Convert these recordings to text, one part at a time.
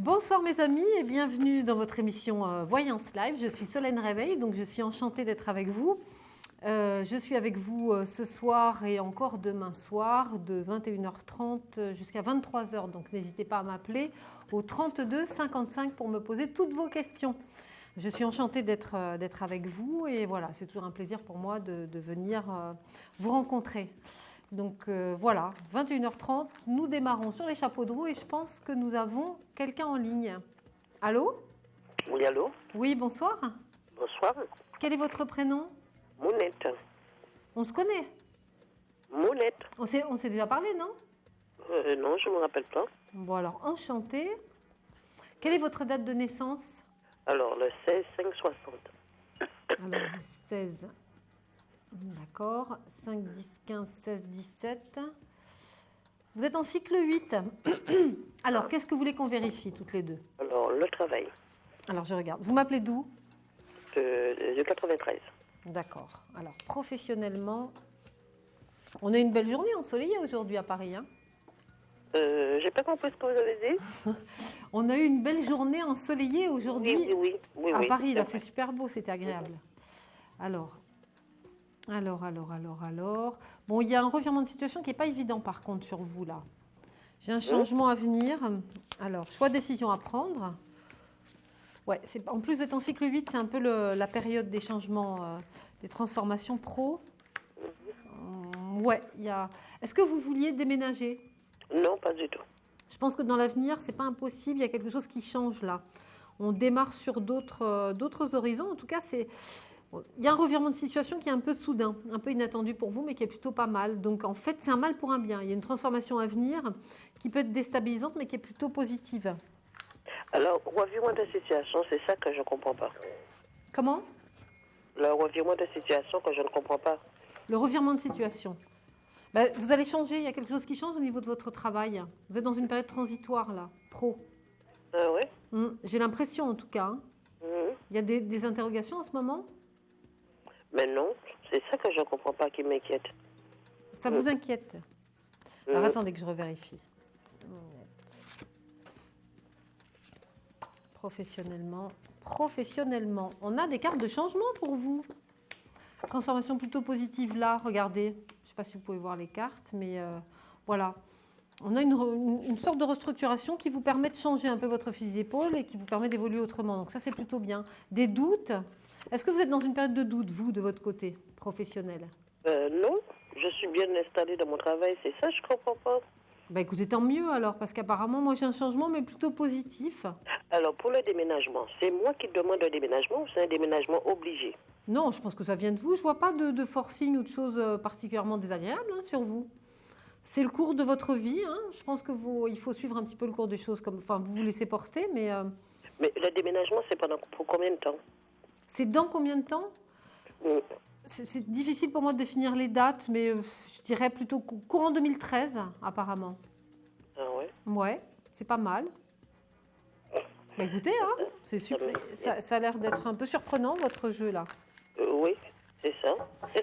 Bonsoir mes amis et bienvenue dans votre émission Voyance Live. Je suis Solène Réveil, donc je suis enchantée d'être avec vous. Je suis avec vous ce soir et encore demain soir de 21h30 jusqu'à 23h. Donc n'hésitez pas à m'appeler au 32 55 pour me poser toutes vos questions. Je suis enchantée d'être avec vous et voilà, c'est toujours un plaisir pour moi de venir vous rencontrer. Donc voilà, 21h30, nous démarrons sur les chapeaux de roue et je pense que nous avons quelqu'un en ligne. Allô ? Oui, allô ? Oui, bonsoir. Bonsoir. Quel est votre prénom ? Mounette. On se connaît ? Mounette. On s'est déjà parlé, non ? Non, je ne me rappelle pas. Bon alors, enchantée. Quelle est votre date de naissance ? Alors, le 16-5-60. Alors, le 16... D'accord, 5, 10, 15, 16, 17. Vous êtes en cycle 8. Alors, qu'est-ce que vous voulez qu'on vérifie toutes les deux ? Alors, le travail. Alors, je regarde. Vous m'appelez d'où ? De 93. D'accord. Alors, professionnellement, on a une belle journée ensoleillée aujourd'hui à Paris. Hein ? J'ai pas compris ce que vous avez dit. On a eu une belle journée ensoleillée aujourd'hui Oui, à Paris. Il a fait super beau, c'était agréable. Alors, bon, il y a un revirement de situation qui n'est pas évident par contre sur vous là. J'ai un changement à venir. Alors, choix de décision à prendre. Ouais, en plus d'être en cycle 8, c'est un peu la période des changements, des transformations pro. Ouais, Est-ce que vous vouliez déménager ? Non, pas du tout. Je pense que dans l'avenir, c'est pas impossible. Il y a quelque chose qui change là. On démarre sur d'autres horizons. En tout cas, il y a un revirement de situation qui est un peu soudain, un peu inattendu pour vous, mais qui est plutôt pas mal. Donc, en fait, c'est un mal pour un bien. Il y a une transformation à venir qui peut être déstabilisante, mais qui est plutôt positive. Alors, revirement de situation, c'est ça que je ne comprends pas. Comment ? Le revirement de situation que je ne comprends pas. Le revirement de situation. Vous allez changer. Il y a quelque chose qui change au niveau de votre travail. Vous êtes dans une période transitoire, là, pro. Ah oui ? J'ai l'impression, en tout cas. Hein. Il y a des interrogations en ce moment ? Mais non, c'est ça que je ne comprends pas qui m'inquiète. Ça vous inquiète ? Alors attendez que je revérifie. Professionnellement, on a des cartes de changement pour vous. Transformation plutôt positive là, regardez. Je ne sais pas si vous pouvez voir les cartes, mais voilà. On a une sorte de restructuration qui vous permet de changer un peu votre fusil d'épaule et qui vous permet d'évoluer autrement. Donc ça, c'est plutôt bien. Des doutes ? Est-ce que vous êtes dans une période de doute, vous, de votre côté professionnel ? Non, je suis bien installée dans mon travail, c'est ça, je ne comprends pas. Écoutez, tant mieux alors, parce qu'apparemment, moi, j'ai un changement, mais plutôt positif. Alors, pour le déménagement, c'est moi qui demande un déménagement ou c'est un déménagement obligé ? Non, je pense que ça vient de vous. Je ne vois pas de forcing ou de choses particulièrement désagréables sur vous. C'est le cours de votre vie. Hein. Je pense qu'il faut suivre un petit peu le cours des choses. Vous vous laissez porter, mais... Mais le déménagement, c'est pour combien de temps ? C'est dans combien de temps ? C'est difficile pour moi de définir les dates, mais je dirais plutôt courant 2013, apparemment. Ah ouais ? Ouais, c'est pas mal. Écoutez, hein, c'est super. Ça a l'air d'être un peu surprenant, votre jeu, là. Oui, c'est ça.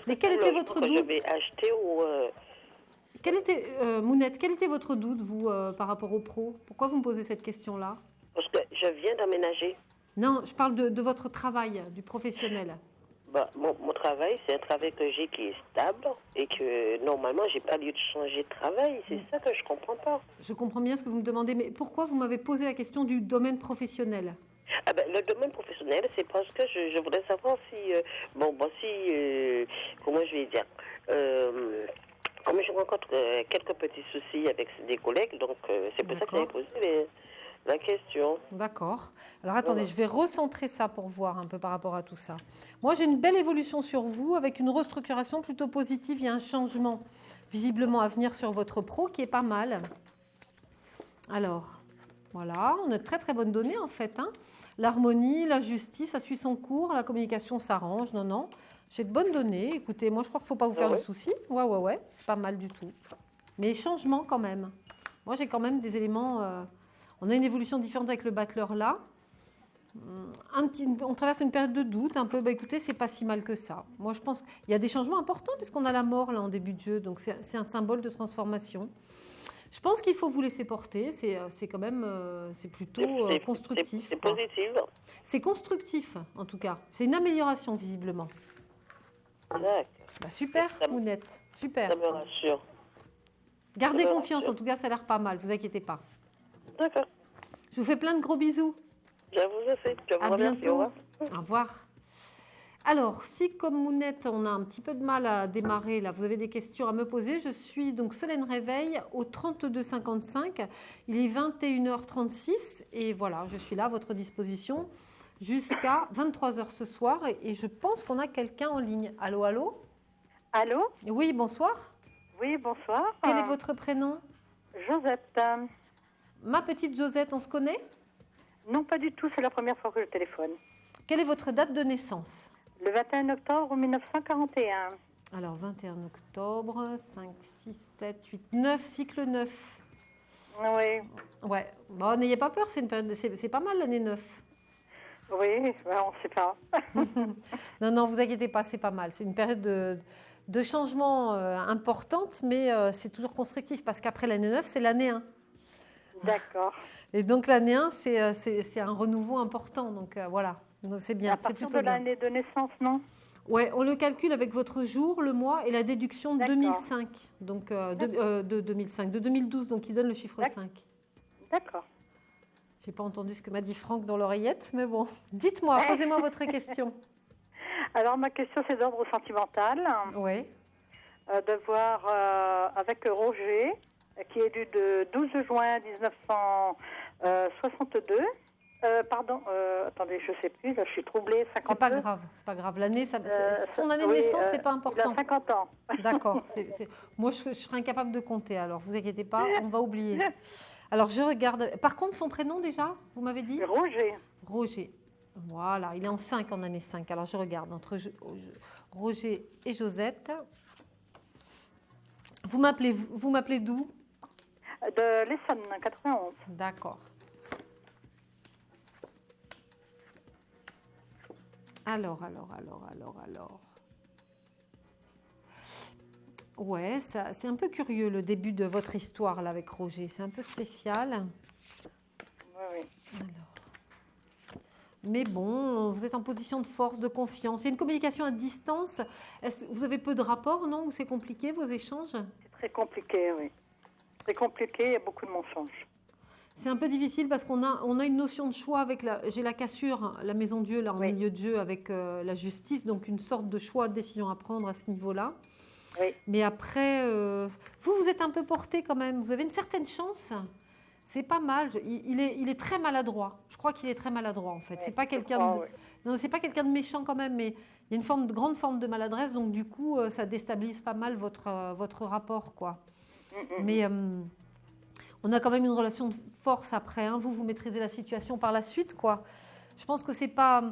Mais quel était votre doute ? Je vais acheter ou... Mounette, quel était votre doute, vous, par rapport au pro ? Pourquoi vous me posez cette question-là ? Parce que je viens d'emménager. Non, je parle de votre travail, du professionnel. Mon travail, c'est un travail que j'ai qui est stable et que normalement, je n'ai pas lieu de changer de travail. C'est ça que je ne comprends pas. Je comprends bien ce que vous me demandez, mais pourquoi vous m'avez posé la question du domaine professionnel ? Le domaine professionnel, c'est parce que je voudrais savoir si... comment je vais dire comme je rencontre quelques petits soucis avec des collègues, donc c'est pour ça que j'ai posé la question. D'accord. Alors attendez, je vais recentrer ça pour voir un peu par rapport à tout ça. Moi, j'ai une belle évolution sur vous avec une restructuration plutôt positive. Il y a un changement visiblement à venir sur votre pro qui est pas mal. Alors, voilà, on a de très très bonnes données en fait. Hein. L'harmonie, la justice, ça suit son cours, la communication s'arrange. Non. J'ai de bonnes données. Écoutez, moi, je crois qu'il ne faut pas vous faire de soucis. Ouais, c'est pas mal du tout. Mais changement quand même. Moi, j'ai quand même des éléments... On a une évolution différente avec le battleur là. On traverse une période de doute un peu. Écoutez, c'est pas si mal que ça. Moi, je pense qu'il y a des changements importants puisqu'on a la mort là en début de jeu. Donc, c'est un symbole de transformation. Je pense qu'il faut vous laisser porter. C'est quand même, c'est plutôt constructif. C'est positif. C'est constructif, en tout cas. C'est une amélioration, visiblement. D'accord. Bah, super, Mounette. Super. Ça me rassure. Gardez confiance, en tout cas, ça a l'air pas mal. Vous inquiétez pas. D'accord. Je vous fais plein de gros bisous. Je vous aussi. Je vous À remercie. bientôt. Au revoir. Au revoir. Alors, si comme Mounette, on a un petit peu de mal à démarrer, là, vous avez des questions à me poser, je suis donc Solène Réveil au 32 55. Il est 21h36 et voilà, je suis là à votre disposition jusqu'à 23h ce soir et je pense qu'on a quelqu'un en ligne. Allô, allô? Allô? Oui, bonsoir. Oui, bonsoir. Quel est votre prénom? Josette. Ma petite Josette, on se connaît? Non, pas du tout, c'est la première fois que je téléphone. Quelle est votre date de naissance? Le 21 octobre 1941. Alors, 21 octobre, 5, 6, 7, 8, 9, cycle 9. Oui, Ouais, bon, n'ayez pas peur, c'est pas mal l'année 9. oui, ben, on ne sait pas. Non, non, vous inquiétez pas, c'est pas mal. C'est une période de changement importante, mais c'est toujours constructif parce qu'après l'année 9, c'est l'année 1. D'accord. Et donc l'année 1, c'est un renouveau important. Donc voilà, donc c'est bien. À C'est partir plutôt de bien. l'année de naissance, non? Ouais, on le calcule avec votre jour, le mois et la déduction de D'accord. 2005. Donc de 2005, de 2012, donc il donne le chiffre 5. D'accord. J'ai pas entendu ce que m'a dit Franck dans l'oreillette, mais bon. Dites-moi, posez-moi votre question. Alors, ma question, c'est d'ordre sentimental. Oui. De voir avec Roger, qui est dû de 12 juin 1962. Attendez, je ne sais plus, là, je suis troublée. 52. C'est pas grave, c'est pas grave. L'année, son année de oui, naissance, c'est pas Il important. a 50 ans. D'accord. Moi, je serais incapable de compter, alors vous inquiétez pas, on va oublier. Alors, je regarde. Par contre, son prénom déjà, vous m'avez dit? Roger. Roger. Voilà, il est en 5, en année 5. Alors, je regarde entre Roger et Josette. Vous m'appelez d'où? De l'Essonne, 91. D'accord. Alors. Ouais, c'est un peu curieux le début de votre histoire là avec Roger. C'est un peu spécial. Oui, oui. Alors. Mais bon, vous êtes en position de force, de confiance. Il y a une communication à distance. Vous avez peu de rapports, non? Ou c'est compliqué vos échanges? C'est très compliqué, oui. C'est compliqué, il y a beaucoup de mensonges. C'est un peu difficile parce qu'on a une notion de choix avec j'ai la cassure, la maison Dieu là en Oui. milieu de jeu avec la justice, donc une sorte de choix, de décision à prendre à ce niveau-là. Oui. Mais après, vous êtes un peu porté quand même. Vous avez une certaine chance. C'est pas mal. Il est très maladroit. Je crois qu'il est très maladroit en fait. Oui, C'est pas quelqu'un de... Non, c'est pas quelqu'un de méchant quand même, mais il y a une grande forme de maladresse. Donc du coup, ça déstabilise pas mal votre rapport, quoi. Mais on a quand même une relation de force après. Hein. Vous maîtrisez la situation par la suite, quoi. Je pense que c'est pas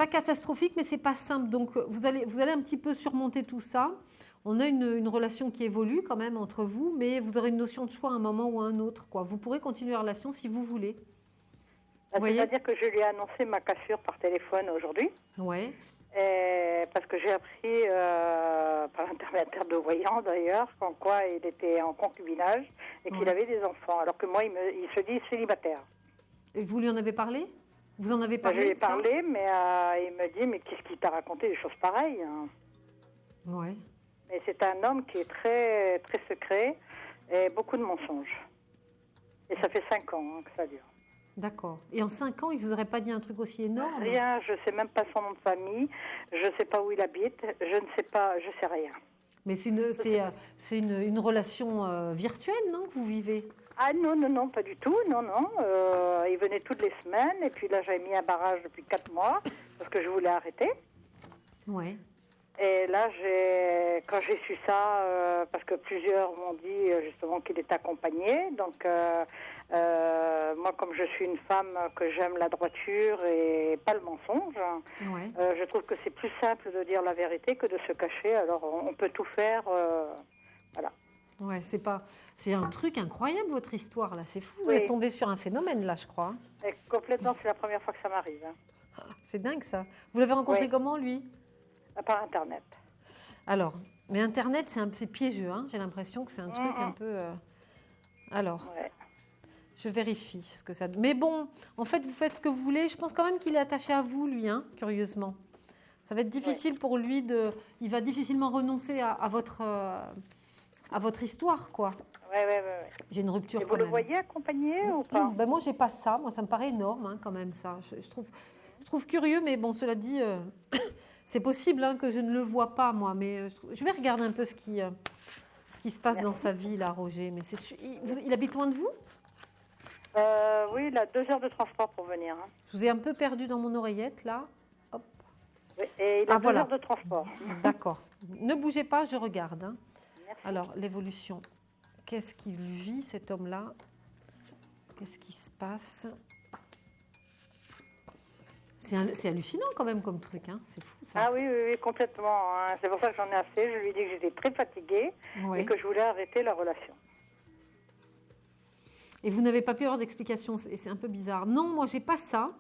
catastrophique, mais c'est pas simple. Donc vous allez un petit peu surmonter tout ça. On a une relation qui évolue quand même entre vous, mais vous aurez une notion de choix à un moment ou à un autre, quoi. Vous pourrez continuer la relation si vous voulez. C'est-à-dire que je lui ai annoncé ma cassure par téléphone aujourd'hui. Ouais. Parce que j'ai appris, par l'intermédiaire de voyants d'ailleurs, qu'en quoi il était en concubinage et qu'il avait des enfants. Alors que moi, il se dit célibataire. Et vous lui en avez parlé? Vous en avez parlé? Je lui ai parlé, mais il me dit, mais qu'est-ce qui t'a raconté des choses pareilles, hein? Ouais. Et c'est un homme qui est très, très secret et beaucoup de mensonges. Et ça fait 5 ans que ça dure. D'accord. Et en 5 ans, il ne vous aurait pas dit un truc aussi énorme? Rien, je ne sais même pas son nom de famille, je ne sais pas où il habite, je ne sais pas, je sais rien. Mais c'est une relation virtuelle, non, que vous vivez? Ah non, pas du tout, non. Il venait toutes les semaines, et puis là j'avais mis un barrage depuis 4 mois, parce que je voulais arrêter. Ouais. Et là, quand j'ai su ça, parce que plusieurs m'ont dit justement qu'il est accompagné, donc moi, comme je suis une femme que j'aime la droiture et pas le mensonge, Ouais. je trouve que c'est plus simple de dire la vérité que de se cacher. Alors, on peut tout faire, voilà. Ouais, c'est un truc incroyable votre histoire là. C'est fou. Vous Oui. êtes tombé sur un phénomène là, je crois. Et complètement, c'est la première fois que ça m'arrive, hein. C'est dingue ça. Vous l'avez rencontré Oui. comment lui? Par Internet. Alors, Mais Internet, c'est piégeux. Hein, j'ai l'impression que c'est un truc un peu... Alors, je vérifie ce que ça... Mais bon, en fait, vous faites ce que vous voulez. Je pense quand même qu'il est attaché à vous, lui, hein, curieusement. Ça va être difficile pour lui de... Il va difficilement renoncer à votre histoire, quoi. Ouais. J'ai une rupture. Et vous le voyez accompagné ou pas? Ben moi, j'ai pas ça. Moi, ça me paraît énorme, hein, quand même, ça. Je trouve curieux, mais bon, cela dit, c'est possible hein, que je ne le vois pas, moi. Mais je vais regarder un peu ce qui se passe dans sa vie, là, Roger. Mais il habite loin de vous? Oui, il a 2 heures de transport pour venir. Hein. Je vous ai un peu perdu dans mon oreillette, là. Hop. Oui, et il a 2 heures de transport. D'accord. Ne bougez pas, je regarde. Hein. Alors, l'évolution. Qu'est-ce qu'il vit, cet homme-là? Qu'est-ce qui se passe? C'est hallucinant quand même comme truc, hein. C'est fou ça. Ah oui, complètement. Hein. C'est pour ça que j'en ai assez. Je lui ai dit que j'étais très fatiguée et que je voulais arrêter la relation. Et vous n'avez pas pu avoir d'explication, c'est un peu bizarre. Non, moi j'ai pas ça.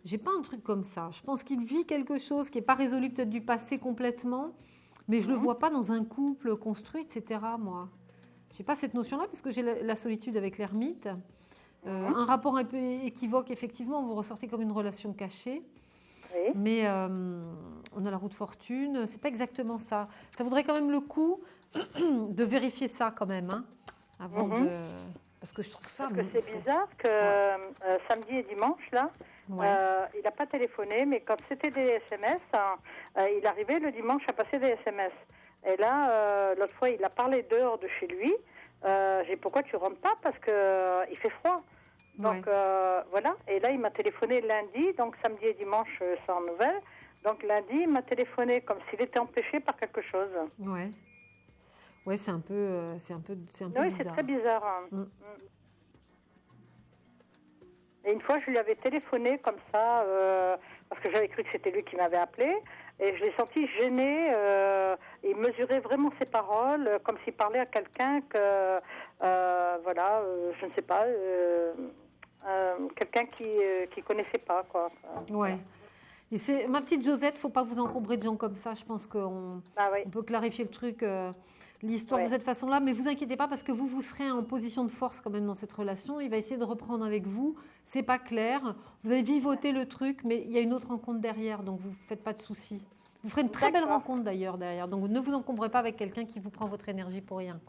J'ai pas un truc comme ça. Je pense qu'il vit quelque chose qui n'est pas résolu peut-être du passé complètement, mais je le vois pas dans un couple construit, etc. Moi, j'ai pas cette notion-là parce que j'ai la solitude avec l'ermite. Un rapport un peu équivoque, effectivement, vous ressortez comme une relation cachée. Oui. Mais on a la roue de fortune, c'est pas exactement ça. Ça vaudrait quand même le coup de vérifier ça quand même, hein, avant de... Parce que je trouve ça... Parce que c'est bizarre que samedi et dimanche, là, il n'a pas téléphoné, mais quand c'était des SMS, il arrivait le dimanche à passer des SMS. Et là, l'autre fois, il a parlé dehors de chez lui. J'ai dit, pourquoi tu rentres pas? Parce qu'il fait froid. Donc, voilà. Et là, il m'a téléphoné lundi, donc samedi et dimanche, sans nouvelles. Donc, lundi, il m'a téléphoné comme s'il était empêché par quelque chose. Ouais, c'est un peu bizarre. Oui, c'est très bizarre. Hein. Et une fois, je lui avais téléphoné comme ça, parce que j'avais cru que c'était lui qui m'avait appelé, et je l'ai senti gêné. Il mesurait vraiment ses paroles, comme s'il parlait à quelqu'un que, je ne sais pas, quelqu'un qui connaissait pas, quoi. Ouais. Et ma petite Josette, faut pas vous encombrer de gens comme ça. Je pense qu'on peut clarifier le truc, l'histoire de cette façon-là. Mais vous inquiétez pas parce que vous serez en position de force quand même dans cette relation. Il va essayer de reprendre avec vous. C'est pas clair. Vous allez vivoter le truc, mais il y a une autre rencontre derrière, donc vous faites pas de soucis. Vous ferez une très belle rencontre d'ailleurs derrière. Donc ne vous encombrez pas avec quelqu'un qui vous prend votre énergie pour rien.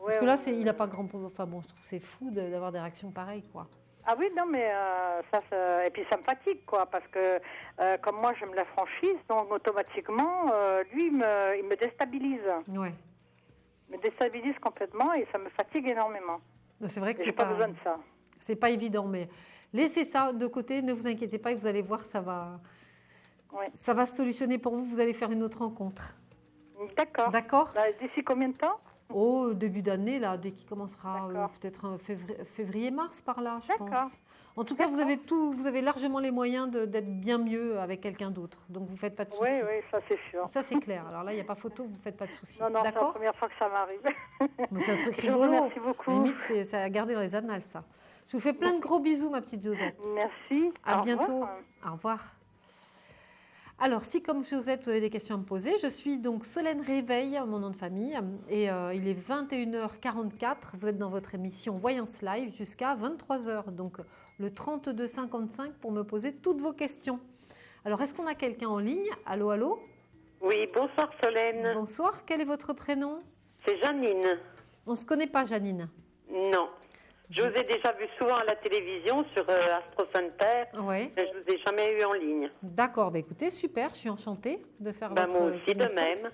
Parce que là, il n'a pas grand. Enfin bon, je trouve que c'est fou d'avoir des réactions pareilles, quoi. Ah oui, non, mais et puis ça me fatigue, quoi, parce que comme moi, j'aime la franchise, donc automatiquement, lui, il me déstabilise. Ouais. Il me déstabilise complètement et ça me fatigue énormément. C'est vrai que j'ai pas besoin de ça. C'est pas évident, mais laissez ça de côté, ne vous inquiétez pas et vous allez voir, ça va se solutionner pour vous, vous allez faire une autre rencontre. D'accord. D'accord. D'ici combien de temps? Au début d'année, là, dès qu'il commencera peut-être février-mars par là, je pense. En tout cas, vous avez largement les moyens d'être bien mieux avec quelqu'un d'autre. Donc, vous ne faites pas de soucis. Oui, ça c'est sûr. Ça, c'est clair. Alors là, il n'y a pas photo, vous ne faites pas de soucis. Non, c'est la première fois que ça m'arrive. Mais c'est un truc rigolo. Merci beaucoup. Limite, ça a gardé dans les annales, ça. Je vous fais plein de gros bisous, ma petite Josette. Merci. À bientôt. Au revoir. Alors, si comme Josette, vous avez des questions à me poser, je suis donc Solène Réveil, mon nom de famille, et il est 21h44. Vous êtes dans votre émission Voyance Live jusqu'à 23h, donc le 32 55 pour me poser toutes vos questions. Alors, est-ce qu'on a quelqu'un en ligne? Allô, allô? Oui, bonsoir Solène. Bonsoir, quel est votre prénom? C'est Janine. On ne se connaît pas, Janine? Non. Je vous ai déjà vu souvent à la télévision sur Astro Center, mais je ne vous ai jamais eu en ligne. D'accord, écoutez, super, je suis enchantée de faire votre moi aussi, de même.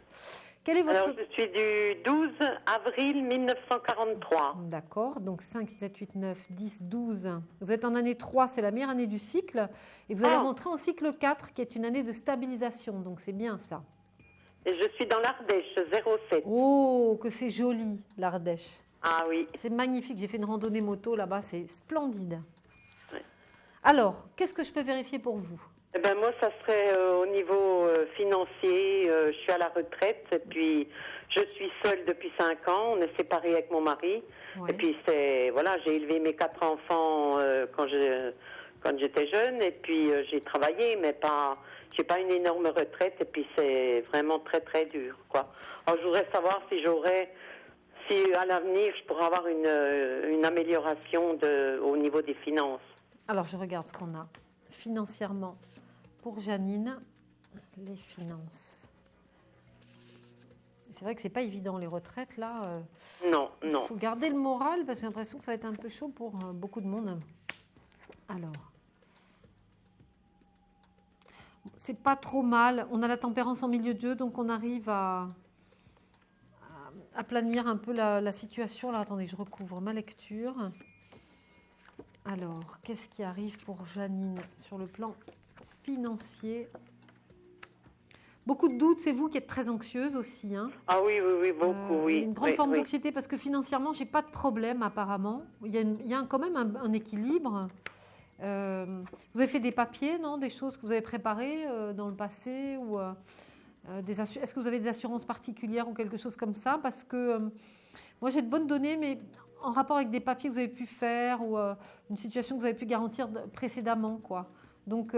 Quel est votre... Alors, je suis du 12 avril 1943. D'accord, donc 5, 7, 8, 9, 10, 12. Vous êtes en année 3, c'est la meilleure année du cycle. Et vous allez rentrer en cycle 4, qui est une année de stabilisation, donc c'est bien ça. Et je suis dans l'Ardèche, 07. Oh, que c'est joli, l'Ardèche. Ah oui. C'est magnifique, j'ai fait une randonnée moto là-bas, c'est splendide. Ouais. Alors, qu'est-ce que je peux vérifier pour vous? Moi, ça serait au niveau financier. Je suis à la retraite et puis je suis seule depuis 5 ans. On est séparés avec mon mari. Ouais. Et puis, j'ai élevé mes 4 enfants quand j'étais jeune. Et puis, j'ai travaillé, mais pas j'ai pas une énorme retraite et puis c'est vraiment très très dur, quoi. Alors je voudrais savoir si à l'avenir je pourrais avoir une amélioration au niveau des finances. Alors je regarde ce qu'on a financièrement pour Janine, les finances. C'est vrai que c'est pas évident les retraites là. Non. Il faut garder le moral parce que j'ai l'impression que ça va être un peu chaud pour beaucoup de monde. Alors, c'est pas trop mal. On a la tempérance en milieu de jeu, donc on arrive à planir un peu la situation. Là, attendez, je recouvre ma lecture. Alors, qu'est-ce qui arrive pour Janine sur le plan financier? Beaucoup de doutes, c'est vous qui êtes très anxieuse aussi. Hein. Ah oui, beaucoup, oui. Une grande forme d'anxiété parce que financièrement, j'ai pas de problème apparemment. Il y a quand même un équilibre. Vous avez fait des papiers, non? Des choses que vous avez préparées dans le passé ou est-ce que vous avez des assurances particulières ou quelque chose comme ça? Parce que moi, j'ai de bonnes données, mais en rapport avec des papiers que vous avez pu faire ou une situation que vous avez pu garantir précédemment, quoi. Donc,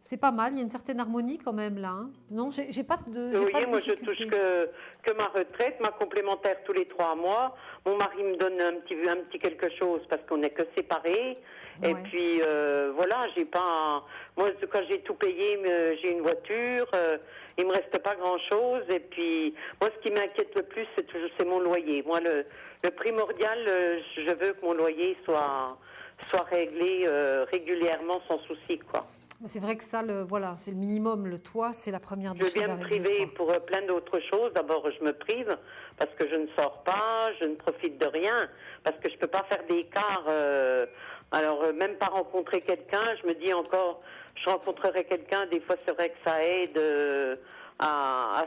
c'est pas mal. Il y a une certaine harmonie quand même là. Hein. Non, j'ai pas de. Oui, moi je touche que ma retraite, ma complémentaire tous les 3 mois. Mon mari me donne un petit quelque chose parce qu'on n'est que séparés. Ouais. Et puis voilà, j'ai pas. Moi, quand j'ai tout payé, j'ai une voiture. Il me reste pas grand chose. Et puis, moi, ce qui m'inquiète le plus, c'est mon loyer. Moi, le primordial, je veux que mon loyer soit réglé régulièrement sans souci, quoi. C'est vrai que ça, c'est le minimum. Le toit, c'est la première des choses. Je viens me priver pour plein d'autres choses. D'abord, je me prive parce que je ne sors pas, je ne profite de rien, parce que je peux pas faire d'écart. Alors, même pas rencontrer quelqu'un, je me dis encore, je rencontrerai quelqu'un. Des fois, c'est vrai que ça aide à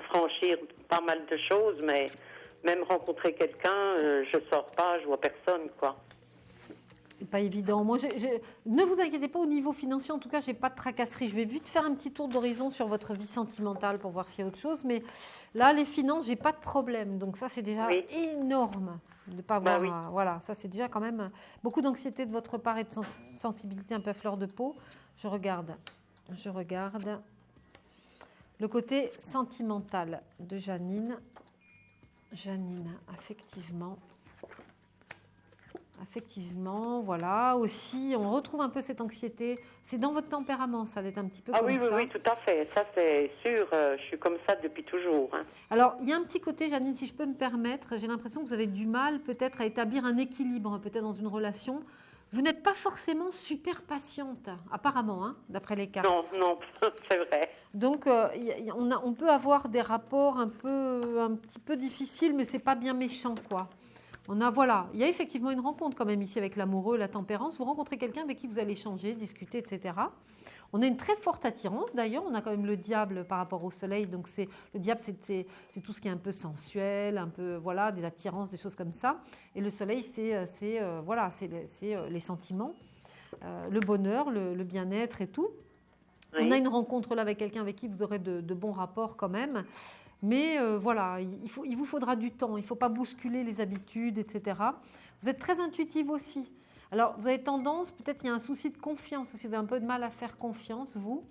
franchir pas mal de choses, mais même rencontrer quelqu'un, je sors pas, je vois personne, quoi. C'est pas évident. Moi, ne vous inquiétez pas au niveau financier. En tout cas, j'ai pas de tracasserie. Je vais vite faire un petit tour d'horizon sur votre vie sentimentale pour voir s'il y a autre chose. Mais là, les finances, j'ai pas de problème. Donc ça, c'est déjà énorme de pas avoir. Voilà, ça c'est déjà quand même beaucoup d'anxiété de votre part et de sensibilité un peu à fleur de peau. Je regarde le côté sentimental de Janine. Janine, Effectivement, voilà. Aussi, on retrouve un peu cette anxiété. C'est dans votre tempérament, ça, d'être un petit peu comme ça. Oui, tout à fait. Ça, c'est sûr. Je suis comme ça depuis toujours. Hein. Alors, il y a un petit côté, Janine, si je peux me permettre, j'ai l'impression que vous avez du mal peut-être à établir un équilibre, peut-être dans une relation. Vous n'êtes pas forcément super patiente, apparemment, hein, d'après les cartes. Non, c'est vrai. Donc, on peut avoir des rapports un petit peu difficiles, mais c'est pas bien méchant, quoi. Il y a effectivement une rencontre quand même ici avec l'amoureux, la tempérance. Vous rencontrez quelqu'un avec qui vous allez échanger, discuter, etc. On a une très forte attirance d'ailleurs. On a quand même le diable par rapport au soleil. Donc le diable, c'est tout ce qui est un peu sensuel, un peu des attirances, des choses comme ça. Et le soleil, c'est les sentiments, le bonheur, le bien-être et tout. Oui. On a une rencontre là avec quelqu'un avec qui vous aurez de bons rapports quand même. Mais il vous faudra du temps. Il ne faut pas bousculer les habitudes, etc. Vous êtes très intuitive aussi. Alors, vous avez tendance, peut-être il y a un souci de confiance aussi. Vous avez un peu de mal à faire confiance, vous.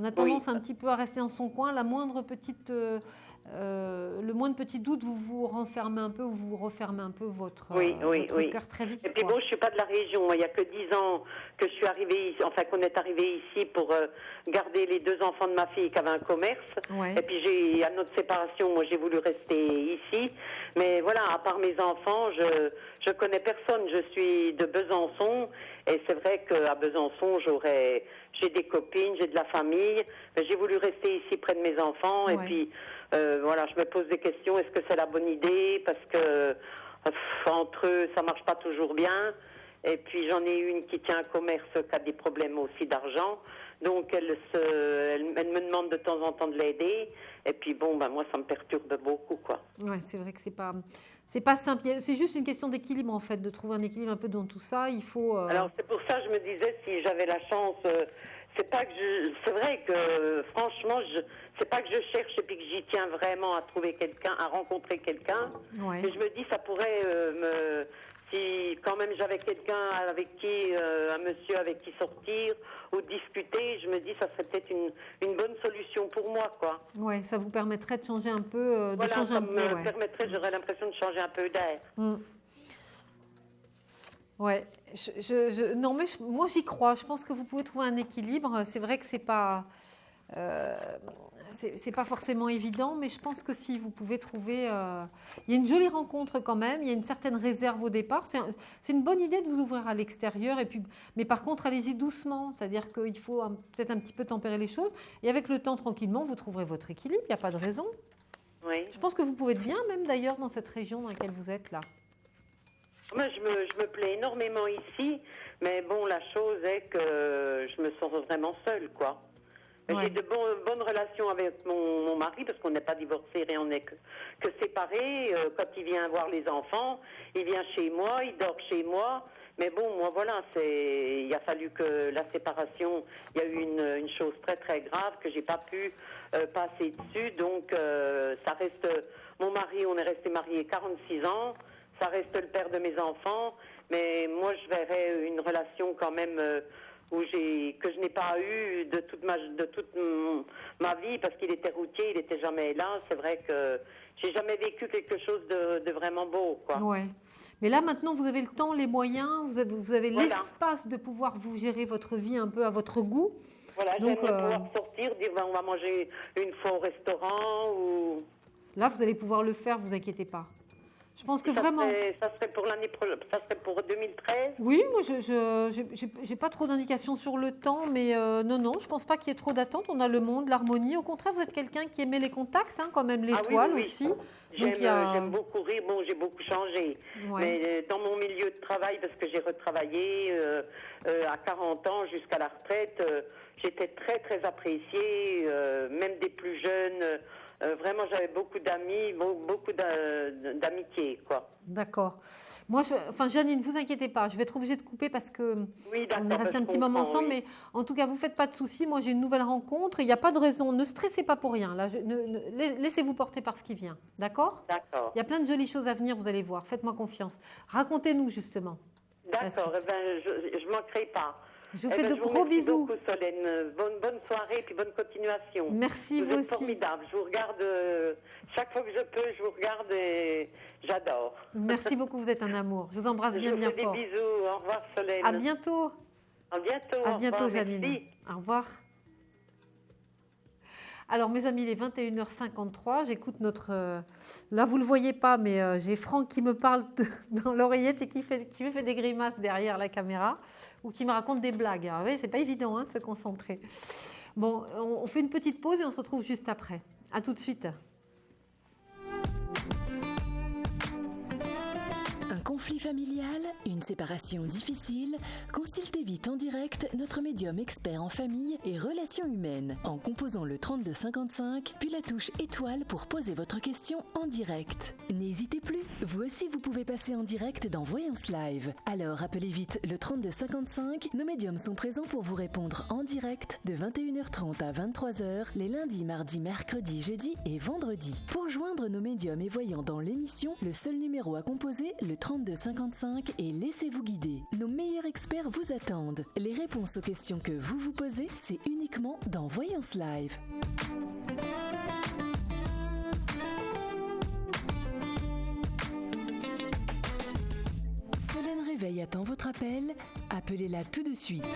On a tendance un petit peu à rester dans son coin. Le moindre petit doute, vous vous renfermez un peu, vous refermez un peu votre cœur très vite. Et puis bon, je ne suis pas de la région. Il n'y a que 10 ans que je suis arrivée ici, qu'on est arrivé ici pour garder les 2 enfants de ma fille qui avaient un commerce. Ouais. Et puis à notre séparation, moi j'ai voulu rester ici. Mais voilà, à part mes enfants, je connais personne. Je suis de Besançon. Et c'est vrai qu'à Besançon, j'ai des copines, j'ai de la famille. J'ai voulu rester ici près de mes enfants. Et puis, je me pose des questions. Est-ce que c'est la bonne idée? Parce que entre eux, ça marche pas toujours bien. Et puis, j'en ai une qui tient un commerce qui a des problèmes aussi d'argent. Donc, elle me demande de temps en temps de l'aider. Et puis, moi, ça me perturbe beaucoup, quoi. Ouais, c'est vrai que c'est pas simple. C'est juste une question d'équilibre, en fait, de trouver un équilibre un peu dans tout ça. Il faut. Alors, c'est pour ça que je me disais, si j'avais la chance, c'est vrai que, franchement, c'est pas que je cherche et puis que j'y tiens vraiment à trouver quelqu'un, à rencontrer quelqu'un. Ouais. Et je me dis, ça pourrait si quand même j'avais quelqu'un avec qui, un monsieur avec qui sortir ou discuter, je me dis ça serait peut-être une bonne solution pour moi, quoi. Ouais, ça vous permettrait de changer un peu, Voilà, ça me permettrait, j'aurais l'impression de changer un peu d'air. Ouais, non mais moi j'y crois. Je pense que vous pouvez trouver un équilibre. C'est vrai que c'est pas forcément évident, mais je pense que si vous pouvez trouver, il y a une jolie rencontre quand même. Il y a une certaine réserve au départ. C'est une bonne idée de vous ouvrir à l'extérieur. Et puis, mais par contre, allez-y doucement. C'est-à-dire qu'il faut peut-être un petit peu tempérer les choses. Et avec le temps, tranquillement, vous trouverez votre équilibre. Il n'y a pas de raison. Oui. Je pense que vous pouvez être bien, même d'ailleurs dans cette région dans laquelle vous êtes là. Moi, je me plais énormément ici, mais bon, la chose est que je me sens vraiment seule, quoi. Ouais. J'ai de bonnes relations avec mon mari, parce qu'on n'est pas divorcés, rien, on n'est que séparés. Quand il vient voir les enfants, il vient chez moi, il dort chez moi. Mais bon, moi, voilà, il a fallu que la séparation, il y a eu une chose très, très grave que j'ai pas pu passer dessus. Donc, ça reste... Mon mari, on est resté mariés 46 ans. Ça reste le père de mes enfants, mais moi je verrais une relation quand même que je n'ai pas eue de toute ma vie, parce qu'il était routier, il n'était jamais là. C'est vrai que j'ai jamais vécu quelque chose de vraiment beau, quoi. Ouais. Mais là maintenant vous avez le temps, les moyens, vous avez l'espace de pouvoir vous gérer votre vie un peu à votre goût. Voilà, j'aimerais pouvoir sortir, dire on va manger une fois au restaurant ou. Là vous allez pouvoir le faire, vous inquiétez pas. Je pense que ça vraiment. Ça serait pour l'année prochaine, ça serait pour 2013. Oui, moi j'ai pas trop d'indications sur le temps, mais non, je pense pas qu'il y ait trop d'attente. On a le monde, l'harmonie. Au contraire, vous êtes quelqu'un qui aimait les contacts, quand même l'étoile aussi. J'aime beaucoup rire. Bon, j'ai beaucoup changé, mais dans mon milieu de travail, parce que j'ai retravaillé à 40 ans jusqu'à la retraite, j'étais très très appréciée, même des plus jeunes. Vraiment, j'avais beaucoup d'amis, beaucoup d'amitié, quoi. D'accord. Moi, Janine, ne vous inquiétez pas, je vais être obligée de couper parce que on est resté un petit moment ensemble, mais en tout cas, vous ne faites pas de soucis. Moi, j'ai une nouvelle rencontre. Il n'y a pas de raison. Ne stressez pas pour rien. Là, laissez-vous porter par ce qui vient. D'accord ? D'accord. Il y a plein de jolies choses à venir, vous allez voir. Faites-moi confiance. Racontez-nous, justement. D'accord. Je ne manquerai pas. Je vous fais de gros bisous. Merci beaucoup, Solène. Bonne soirée et bonne continuation. Merci, vous aussi. Vous êtes formidable. Je vous regarde, chaque fois que je peux, je vous regarde et j'adore. Merci beaucoup, vous êtes un amour. Je vous embrasse bien fort. Je vous fais des bisous. Au revoir, Solène. À bientôt. À bientôt. À bientôt, Janine. Merci. Au revoir. Alors, mes amis, il est 21h53. J'écoute notre... Là, vous ne le voyez pas, mais j'ai Franck qui me parle dans l'oreillette et qui me fait des grimaces derrière la caméra ou qui me raconte des blagues. Alors, vous voyez, c'est pas évident de se concentrer. Bon, on fait une petite pause et on se retrouve juste après. À tout de suite. Un conflit familial, une séparation difficile, consultez vite en direct notre médium expert en famille et relations humaines en composant le 3255 puis la touche étoile pour poser votre question en direct. N'hésitez plus, vous aussi vous pouvez passer en direct dans Voyance Live. Alors appelez vite le 3255, nos médiums sont présents pour vous répondre en direct de 21h30 à 23h les lundis, mardis, mercredis, jeudis et vendredis. Pour joindre nos médiums et voyants dans l'émission, le seul numéro à composer, le 3255 et laissez-vous guider. Nos meilleurs experts vous attendent. Les réponses aux questions que vous vous posez, c'est uniquement dans Voyance Live. Solène Réveil attend votre appel. Appelez-la tout de suite.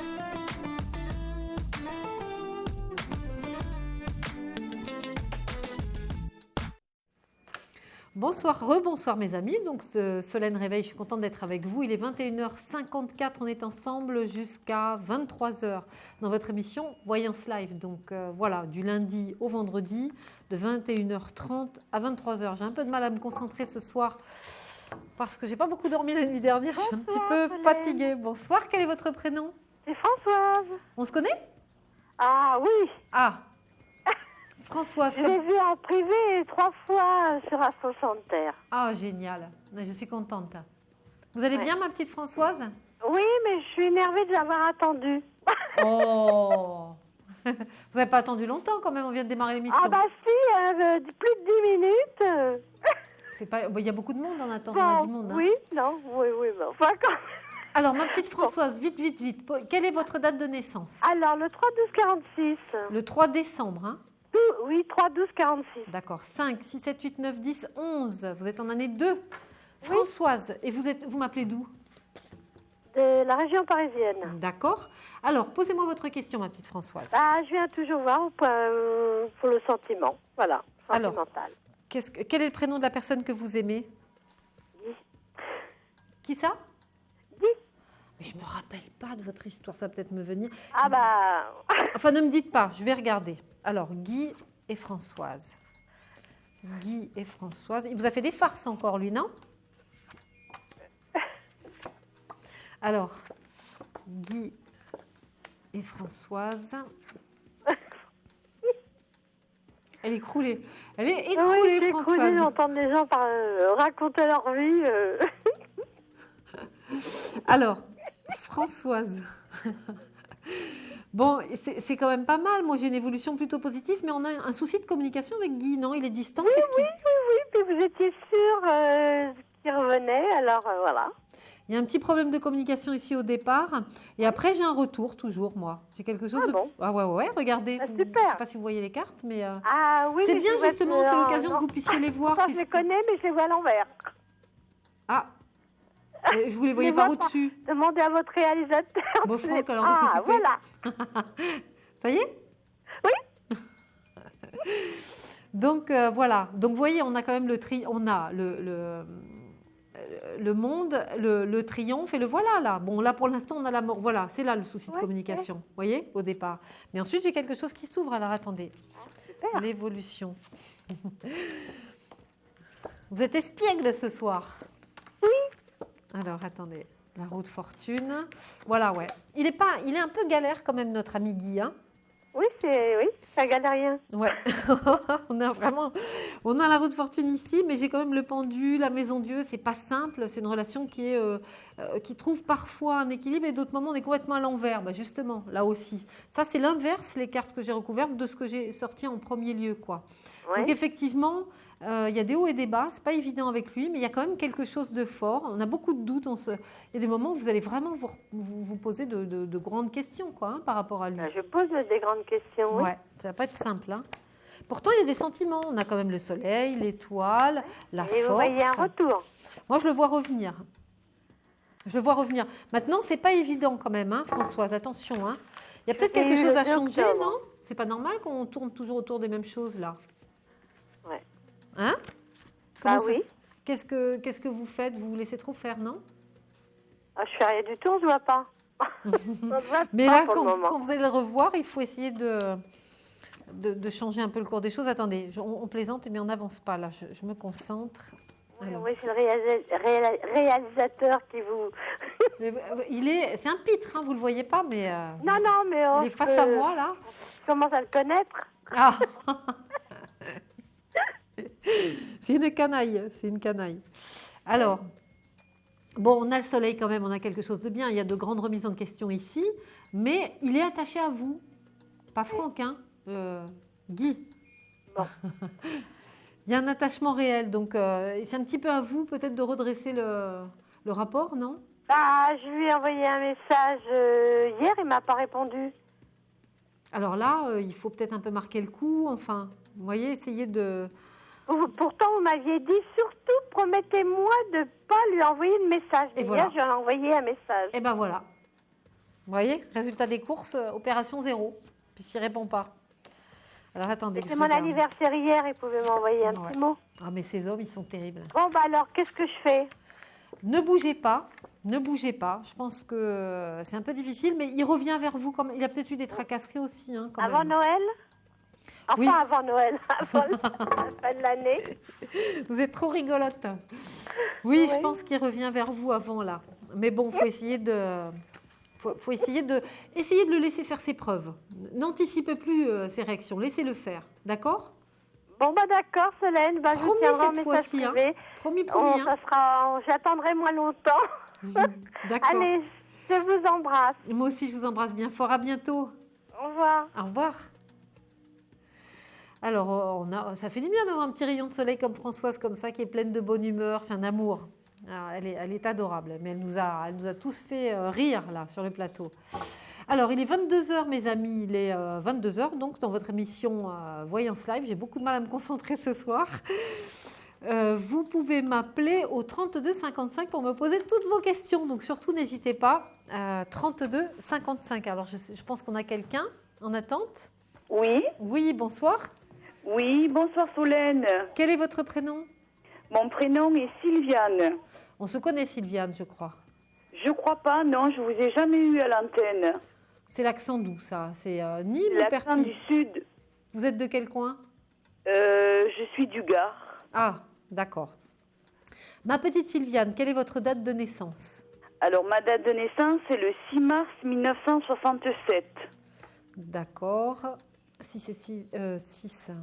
Bonsoir, rebonsoir mes amis. Donc Solène Réveil, je suis contente d'être avec vous. Il est 21h54, on est ensemble jusqu'à 23h dans votre émission Voyance Live. Donc voilà, du lundi au vendredi, de 21h30 à 23h. J'ai un peu de mal à me concentrer ce soir parce que j'ai pas beaucoup dormi la nuit dernière. Je suis un petit peu fatiguée. Bonsoir, quel est votre prénom ? C'est Françoise. On se connaît ? Ah oui. Ah, Françoise. Je l'ai vue en privé 3 fois sur un Terre. Ah, génial. Je suis contente. Vous allez bien, ma petite Françoise ? Oui, mais je suis énervée de l'avoir attendue. Oh. Vous n'avez pas attendu longtemps quand même, on vient de démarrer l'émission. Ah bah si, plus de 10 minutes. c'est pas. Il y a beaucoup de monde en attendant. Il y a du monde. Hein. Oui, non, oui, mais enfin quand même. Alors, ma petite Françoise, vite. Quelle est votre date de naissance? Alors, le 3-12-46. Le 3 décembre, hein? Oui, 3-12-46. D'accord. 5, 6, 7, 8, 9, 10, 11. Vous êtes en année 2. Françoise, et vous m'appelez d'où? De la région parisienne. D'accord. Alors, posez-moi votre question, ma petite Françoise. Je viens toujours voir pour le sentiment. Voilà, sentimental. Alors, quel est le prénom de la personne que vous aimez? Guy. Qui ça? Guy. Mais je ne me rappelle pas de votre histoire, ça va peut-être me venir. Enfin, ne me dites pas, je vais regarder. Alors, Guy et Françoise. Guy et Françoise. Il vous a fait des farces encore, lui, non? Alors, Guy et Françoise. Elle est écroulée. Elle est écroulée, oui, Françoise. Écroulée d'entendre les gens raconter leur vie. Alors, Françoise. Bon, c'est quand même pas mal. Moi, j'ai une évolution plutôt positive, mais on a un souci de communication avec Guy, non? Il est distant. Oui. Puis vous étiez sûre qu'il revenait, alors voilà. Il y a un petit problème de communication ici au départ. Et après, j'ai un retour, toujours, moi. J'ai quelque chose de... Bon. Ah ouais, regardez. Super. Je ne sais pas si vous voyez les cartes, mais... Oui, c'est mais bien, justement, c'est l'occasion que vous puissiez les voir. Je les connais, mais je les vois à l'envers. Ah, vous les voyez par au-dessus. Demandez à votre réalisateur. Bon, Franck, alors, on s'occupe. Voilà. Ça y est? Oui. Donc, voilà. Donc, vous voyez, on a quand même on a le monde, le triomphe et le voilà là. Bon, là pour l'instant on a la mort. Voilà, c'est là le souci de communication. Vous voyez, au départ. Mais ensuite j'ai quelque chose qui s'ouvre. Alors attendez. L'évolution. Vous êtes espiègle ce soir. Oui. Alors attendez. La roue de fortune. Voilà, ouais. Il est un peu galère quand même notre ami Guy. Hein. Oui, c'est un galérien. Ouais, on a la roue de fortune ici, mais j'ai quand même le pendu, la maison Dieu, c'est pas simple, c'est une relation qui trouve parfois un équilibre et d'autres moments on est complètement à l'envers, justement, là aussi. Ça c'est l'inverse, les cartes que j'ai recouvertes de ce que j'ai sorti en premier lieu, quoi. Ouais. Donc effectivement, il y a des hauts et des bas, c'est pas évident avec lui, mais il y a quand même quelque chose de fort. On a beaucoup de doutes. Il y a des moments où vous allez vraiment vous poser de grandes questions, quoi, hein, par rapport à lui. Je pose des grandes questions. Oui. Ouais, ça va pas être simple. Hein. Pourtant, il y a des sentiments. On a quand même le soleil, l'étoile, la force. Et vous voyez un retour. Moi, je le vois revenir. Maintenant, c'est pas évident quand même, hein, Françoise. Attention, hein. Il y a peut-être quelque chose à changer, non? C'est pas normal qu'on tourne toujours autour des mêmes choses là. Ouais. Hein? Oui. Qu'est-ce que vous faites? Vous vous laissez trop faire, non? Je fais rien du tout, on se voit pas. Mais là, quand vous allez le revoir, il faut essayer de changer un peu le cours des choses. Attendez, on plaisante, mais on n'avance pas là. Je me concentre. Oui, c'est le réalisateur qui vous... c'est un pitre, hein, vous le voyez pas, mais... Non, mais... il est face à moi, là. Je commence à le connaître. Ah. C'est une canaille. Alors, bon, on a le soleil quand même, on a quelque chose de bien. Il y a de grandes remises en question ici, mais il est attaché à vous. Pas Franck, hein, Guy. Bon. Il y a un attachement réel, donc c'est un petit peu à vous peut-être de redresser le rapport, non? Je lui ai envoyé un message hier, il ne m'a pas répondu. Alors là, il faut peut-être un peu marquer le coup, enfin, vous voyez, essayez de... Pourtant, vous m'aviez dit, surtout, promettez-moi de ne pas lui envoyer de message. Et voilà. Hier, je lui ai envoyé un message. Et ben voilà. Vous voyez, résultat des courses, opération 0, puisqu'il ne répond pas. Alors attendez. C'est mon anniversaire hier, il pouvait m'envoyer un petit mot. Ah mais ces hommes, ils sont terribles. Bon, alors, qu'est-ce que je fais? Ne bougez pas. Je pense que c'est un peu difficile, mais il revient vers vous. Il a peut-être eu des tracasseries aussi. Hein, quand avant même. Noël? Enfin, oui. Avant Noël, avant la fin de l'année. Vous êtes trop rigolote. Oui, je pense qu'il revient vers vous avant là. Mais bon, il faut essayer de... faut essayer de le laisser faire ses preuves. N'anticipez plus ses réactions. Laissez-le faire. D'accord? Bon, d'accord, Solène. Promis je tiendrai cette fois-ci. Hein. Promis. J'attendrai moins longtemps. D'accord. Allez, je vous embrasse. Moi aussi, je vous embrasse bien fort. À bientôt. Au revoir. Au revoir. Alors, ça fait du bien d'avoir un petit rayon de soleil comme Françoise, comme ça, qui est pleine de bonne humeur. C'est un amour. Alors, elle est adorable, mais elle nous a tous fait rire, là, sur le plateau. Alors, il est 22h, mes amis. Il est 22h, donc, dans votre émission Voyance Live. J'ai beaucoup de mal à me concentrer ce soir. Vous pouvez m'appeler au 32 55 pour me poser toutes vos questions. Donc, surtout, n'hésitez pas. 32 55. Alors, je pense qu'on a quelqu'un en attente. Oui. Oui, bonsoir. Oui, bonsoir Solène. Quel est votre prénom? Mon prénom est Sylviane. On se connaît, Sylviane, je crois. Je crois pas, non, je vous ai jamais eu à l'antenne. C'est l'accent d'où, ça? C'est Nîmes ou L'accent Perpignan? du Sud. Vous êtes de quel coin? Je suis du Gard. Ah, d'accord. Ma petite Sylviane, quelle est votre date de naissance? Alors, ma date de naissance, c'est le 6 mars 1967. D'accord. 6, 5,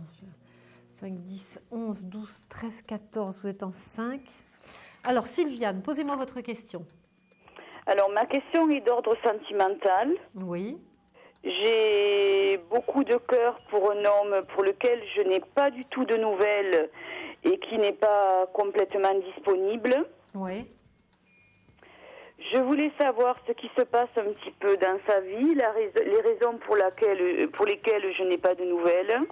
10, 11, 12, 13, 14, vous êtes en 5. Alors, Sylviane, posez-moi votre question. Alors, ma question est d'ordre sentimental. Oui. J'ai beaucoup de cœur pour un homme pour lequel je n'ai pas du tout de nouvelles et qui n'est pas complètement disponible. Oui. Je voulais savoir ce qui se passe un petit peu dans sa vie, les raisons pour lesquelles je n'ai pas de nouvelles.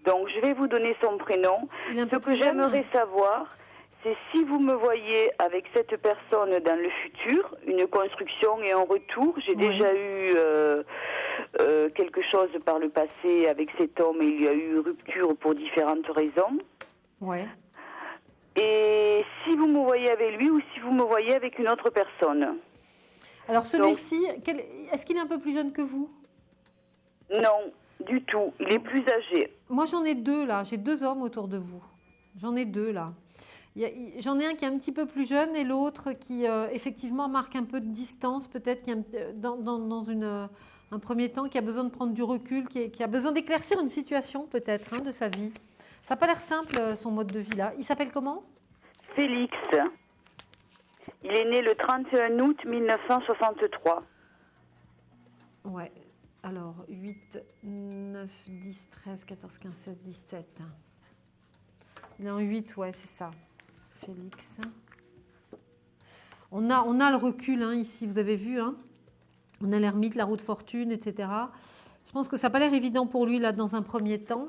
Donc, je vais vous donner son prénom. Ce que j'aimerais savoir, c'est si vous me voyez avec cette personne dans le futur, une construction et un retour. J'ai déjà eu quelque chose par le passé avec cet homme et il y a eu rupture pour différentes raisons. Oui. Et si vous me voyez avec lui ou si vous me voyez avec une autre personne. Alors celui-ci, est-ce qu'il est un peu plus jeune que vous? Non, du tout. Il est plus âgé. Moi j'en ai deux là, j'ai deux hommes autour de vous. J'en ai deux là. J'en ai un qui est un petit peu plus jeune et l'autre qui effectivement marque un peu de distance, peut-être dans un premier temps, qui a besoin de prendre du recul, qui a besoin d'éclaircir une situation peut-être de sa vie. Ça n'a pas l'air simple, son mode de vie-là. Il s'appelle comment? Félix. Il est né le 31 août 1963. Ouais. Alors, 8, 9, 10, 13, 14, 15, 16, 17. Il est en 8, ouais, c'est ça. Félix. On a le recul ici, vous avez vu. On a l'ermite, la roue de fortune, etc. Je pense que ça n'a pas l'air évident pour lui, là, dans un premier temps.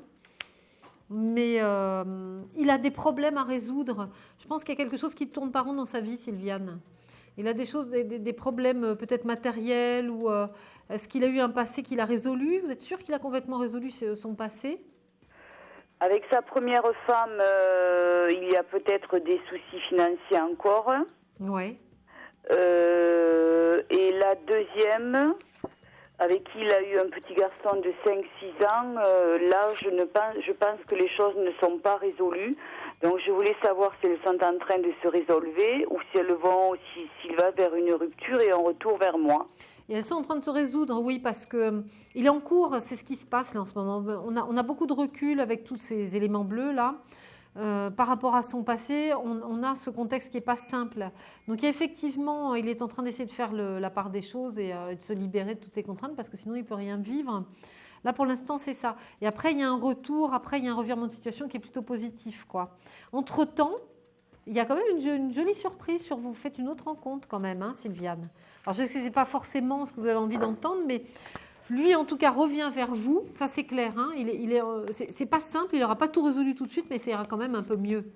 Mais il a des problèmes à résoudre. Je pense qu'il y a quelque chose qui tourne pas rond dans sa vie, Sylviane. Il a des problèmes peut-être matériels ou est-ce qu'il a eu un passé qu'il a résolu? Vous êtes sûr qu'il a complètement résolu son passé? Avec sa première femme, il y a peut-être des soucis financiers encore. Oui. Et la deuxième, avec qui il a eu un petit garçon de 5-6 ans, là, je pense que les choses ne sont pas résolues. Donc, je voulais savoir si elles sont en train de se résolver ou s'il va vers une rupture et un retour vers moi. Et elles sont en train de se résoudre, oui, parce qu'il est en cours, c'est ce qui se passe là en ce moment. On a beaucoup de recul avec tous ces éléments bleus là. Par rapport à son passé, on a ce contexte qui n'est pas simple. Donc effectivement, il est en train d'essayer de faire la part des choses et de se libérer de toutes ces contraintes parce que sinon il ne peut rien vivre. Là, pour l'instant, c'est ça. Et après, il y a un retour, après, il y a un revirement de situation qui est plutôt positif, quoi. Entre-temps, il y a quand même une jolie surprise sur vous. Vous faites une autre rencontre quand même, Sylviane. Alors, je sais que ce n'est pas forcément ce que vous avez envie d'entendre, mais lui, en tout cas, revient vers vous. Ça, c'est clair. C'est pas simple, il n'aura pas tout résolu tout de suite, mais ça ira quand même un peu mieux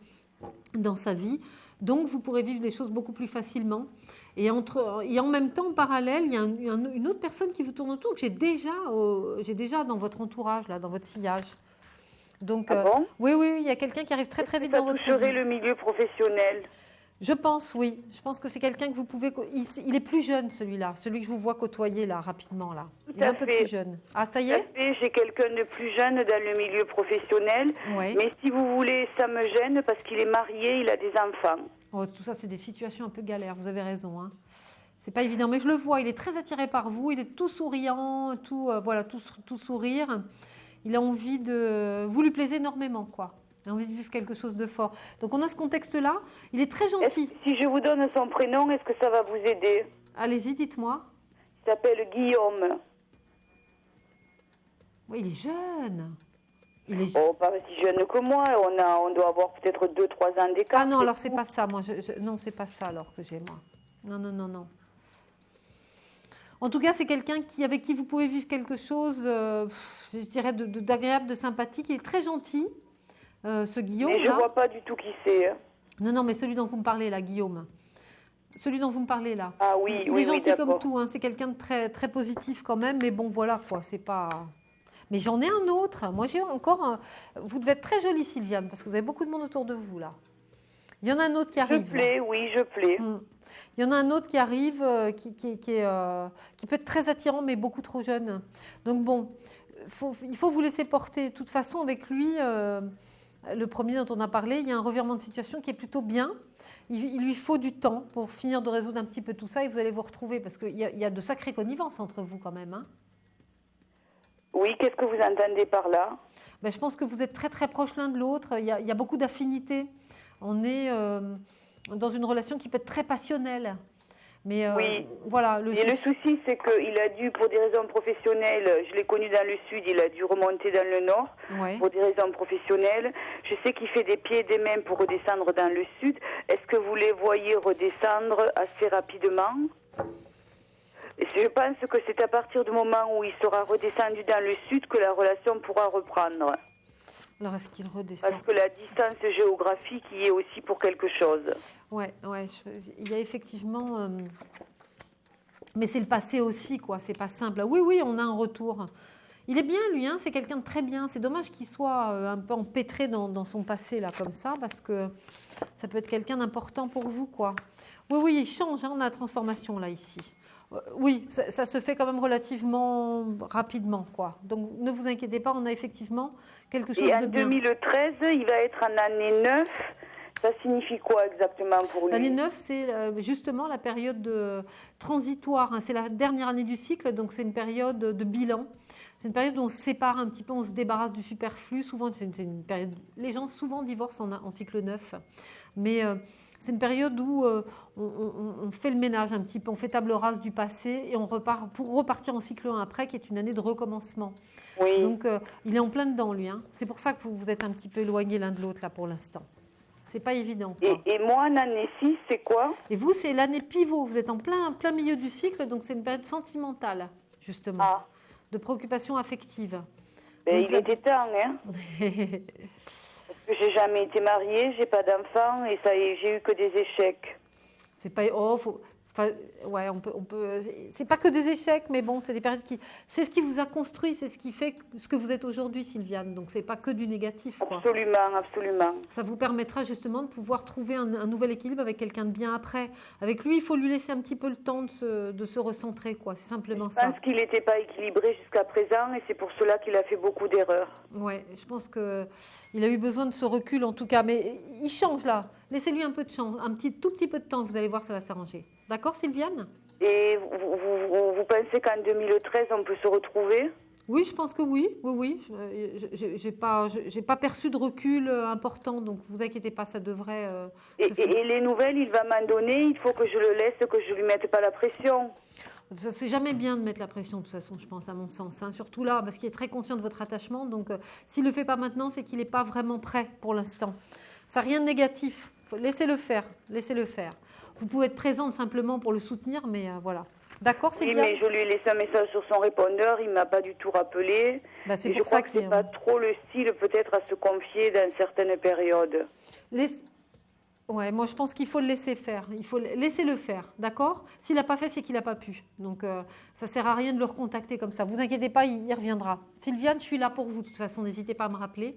dans sa vie. Donc, vous pourrez vivre les choses beaucoup plus facilement. Et en même temps, en parallèle, il y a une autre personne qui vous tourne autour que j'ai déjà dans votre entourage, là, dans votre sillage. Donc, bon oui, il y a quelqu'un qui arrive très très vite dans votre vie. Ça toucherait le milieu professionnel? Je pense, oui. Je pense que c'est quelqu'un que vous pouvez... Il est plus jeune, celui-là. Celui que je vous vois côtoyer, là, rapidement, là. Il est un peu plus jeune. Ah, ça y est? J'ai quelqu'un de plus jeune dans le milieu professionnel. Oui. Mais si vous voulez, ça me gêne parce qu'il est marié, il a des enfants. Oh, tout ça, c'est des situations un peu galères. Vous avez raison. C'est pas évident. Mais je le vois, il est très attiré par vous. Il est tout souriant, tout sourire. Il a envie de... Vous lui plaisez énormément, quoi. Il a envie de vivre quelque chose de fort. Donc, on a ce contexte-là. Il est très gentil. Si je vous donne son prénom, est-ce que ça va vous aider? Allez-y, dites-moi. Il s'appelle Guillaume. Oui, il est jeune. Pas si jeune que moi. On doit avoir peut-être 2-3 ans d'écart. Ah non, alors c'est pas ça. Moi, non, c'est pas ça alors que j'ai moi. Non. En tout cas, c'est quelqu'un avec qui vous pouvez vivre quelque chose, je dirais, d'agréable, de sympathique. Il est très gentil, ce Guillaume. Mais je ne vois pas du tout qui c'est. Non, mais celui dont vous me parlez là, Guillaume. Celui dont vous me parlez là. Ah oui, il est gentil comme tout. Hein. C'est quelqu'un de très, très positif quand même. Mais bon, voilà quoi. C'est pas. Mais j'en ai un autre. Moi, j'ai encore. Vous devez être très jolie, Sylviane, parce que vous avez beaucoup de monde autour de vous là. Il y en a un autre qui arrive. Je plais, oui, je plais. Il y en a un autre qui arrive, qui peut être très attirant, mais beaucoup trop jeune. Donc bon, il faut vous laisser porter. De toute façon, avec lui, le premier dont on a parlé, il y a un revirement de situation qui est plutôt bien. Il lui faut du temps pour finir de résoudre un petit peu tout ça et vous allez vous retrouver, parce qu'il y a de sacrées connivences entre vous quand même. Hein. Oui, qu'est-ce que vous entendez par là? Je pense que vous êtes très très proches l'un de l'autre. Il y a beaucoup d'affinités. On est dans une relation qui peut être très passionnelle. Mais oui. Voilà. Le souci, c'est qu'il a dû, pour des raisons professionnelles, je l'ai connu dans le sud, il a dû remonter dans le nord, pour des raisons professionnelles. Je sais qu'il fait des pieds et des mains pour redescendre dans le sud. Est-ce que vous les voyez redescendre assez rapidement? Je pense que c'est à partir du moment où il sera redescendu dans le sud que la relation pourra reprendre. Alors, est-ce qu'il redescend? Parce que la distance géographique y est aussi pour quelque chose. Ouais, il y a effectivement... Mais c'est le passé aussi, quoi. C'est pas simple. Oui, on a un retour. Il est bien, lui, hein, c'est quelqu'un de très bien. C'est dommage qu'il soit un peu empêtré dans son passé, là, comme ça, parce que ça peut être quelqu'un d'important pour vous, quoi. Oui, il change, hein, on a la transformation, là, ici. Oui, ça se fait quand même relativement rapidement, quoi. Donc, ne vous inquiétez pas, on a effectivement quelque chose de bien. Et en 2013, il va être en année 9. Ça signifie quoi exactement pour lui? L'année 9, c'est justement la période transitoire. Hein. C'est la dernière année du cycle, donc c'est une période de bilan. C'est une période où on se sépare un petit peu, on se débarrasse du superflu. Souvent, c'est une période... Les gens souvent divorcent en cycle 9. Mais c'est une période où on fait le ménage un petit peu, on fait table rase du passé et on repart pour repartir en cycle 1 après, qui est une année de recommencement. Oui. Donc, il est en plein dedans, lui. Hein. C'est pour ça que vous êtes un petit peu éloignés l'un de l'autre, là, pour l'instant. C'est pas évident. Et moi, en année 6, c'est quoi? Et vous, c'est l'année pivot. Vous êtes en plein milieu du cycle, donc c'est une période sentimentale, justement, de préoccupation affective. Il était temps, hein. Parce que j'ai jamais été mariée, j'ai pas d'enfant et ça y est, j'ai eu que des échecs. C'est pas... on peut. C'est pas que des échecs, mais bon, c'est des périodes qui. C'est ce qui vous a construit, c'est ce qui fait ce que vous êtes aujourd'hui, Sylviane. Donc c'est pas que du négatif. Quoi. Absolument. Ça vous permettra justement de pouvoir trouver un nouvel équilibre avec quelqu'un de bien après. Avec lui, il faut lui laisser un petit peu le temps de se recentrer, quoi. C'est simplement ça. Je pense qu'il n'était pas équilibré jusqu'à présent et c'est pour cela qu'il a fait beaucoup d'erreurs. Ouais, je pense que il a eu besoin de ce recul en tout cas, mais il change là. Laissez-lui un peu de chance, tout petit peu de temps, vous allez voir, ça va s'arranger. D'accord, Sylviane? Et vous pensez qu'en 2013, on peut se retrouver? Oui, je pense que oui. J'ai pas perçu de recul important, donc vous inquiétez pas, ça devrait... Et les nouvelles, il va m'en donner, il faut que je le laisse, que je lui mette pas la pression. C'est jamais bien de mettre la pression, de toute façon, je pense, à mon sens. Hein. Surtout là, parce qu'il est très conscient de votre attachement, donc s'il ne le fait pas maintenant, c'est qu'il n'est pas vraiment prêt pour l'instant. Ça n'a rien de négatif. Laissez-le faire. Vous pouvez être présente simplement pour le soutenir, mais voilà. D'accord, c'est bien. Oui, mais je lui ai laissé un message sur son répondeur, il ne m'a pas du tout rappelé. C'est pour ça que ce n'est pas trop le style, peut-être, à se confier dans certaines périodes. Ouais, moi je pense qu'il faut le laisser faire. Il faut laisser le faire, d'accord? S'il n'a pas fait, c'est qu'il n'a pas pu. Donc ça ne sert à rien de le recontacter comme ça. Vous inquiétez pas, il reviendra. Sylviane, je suis là pour vous. De toute façon, n'hésitez pas à me rappeler.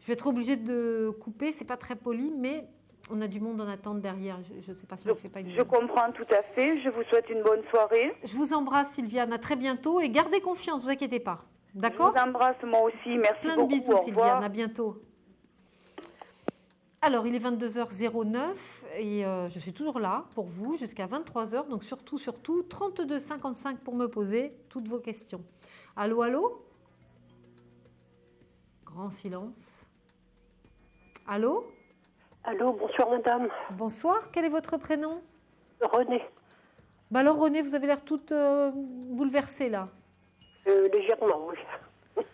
Je vais être obligée de couper, c'est pas très poli, mais on a du monde en attente derrière. Je ne sais pas si on ne fait pas une... Je comprends tout à fait. Je vous souhaite une bonne soirée. Je vous embrasse, Sylviane. À très bientôt et gardez confiance, ne vous inquiétez pas. D'accord? Je vous embrasse moi aussi. Merci beaucoup. Plein de bisous, Sylviane. À bientôt. Alors, il est 22h09 et je suis toujours là pour vous jusqu'à 23h. Donc, surtout, 32 55 pour me poser toutes vos questions. Allô? Grand silence. Allô, bonsoir madame. Bonsoir, quel est votre prénom? René. Alors René, vous avez l'air toute bouleversée là. Légèrement, oui.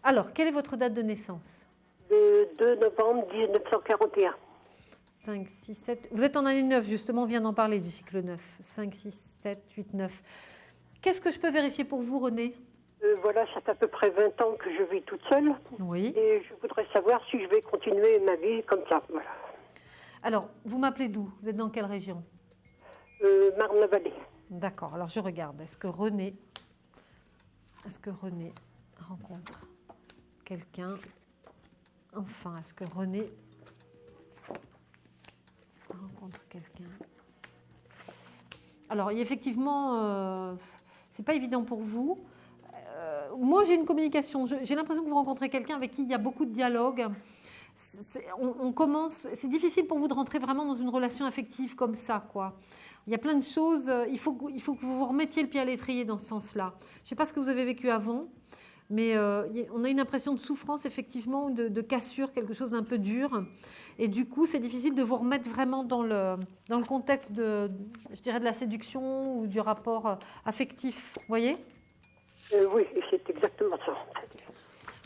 Alors, quelle est votre date de naissance? Le 2 novembre 1941. 5, 6, 7. Vous êtes en année 9, justement, on vient d'en parler du cycle 9. 5, 6, 7, 8, 9. Qu'est-ce que je peux vérifier pour vous, René? Voilà, ça fait à peu près 20 ans que je vis toute seule. Oui. Et je voudrais savoir si je vais continuer ma vie comme ça. Voilà. Alors, vous m'appelez d'où? Vous êtes dans quelle région? Marne-la-Vallée. D'accord, alors je regarde. Est-ce que René rencontre quelqu'un? Enfin, est-ce que René rencontre quelqu'un? Alors, effectivement, c'est pas évident pour vous. Moi, j'ai une communication. J'ai l'impression que vous rencontrez quelqu'un avec qui il y a beaucoup de dialogue. C'est difficile pour vous de rentrer vraiment dans une relation affective comme ça, quoi. Il y a plein de choses. Il faut que vous vous remettiez le pied à l'étrier dans ce sens-là. Je ne sais pas ce que vous avez vécu avant, mais on a une impression de souffrance, effectivement, de cassure, quelque chose d'un peu dur. Et du coup, c'est difficile de vous remettre vraiment dans le contexte de la séduction ou du rapport affectif. Vous voyez ? Oui, c'est exactement ça.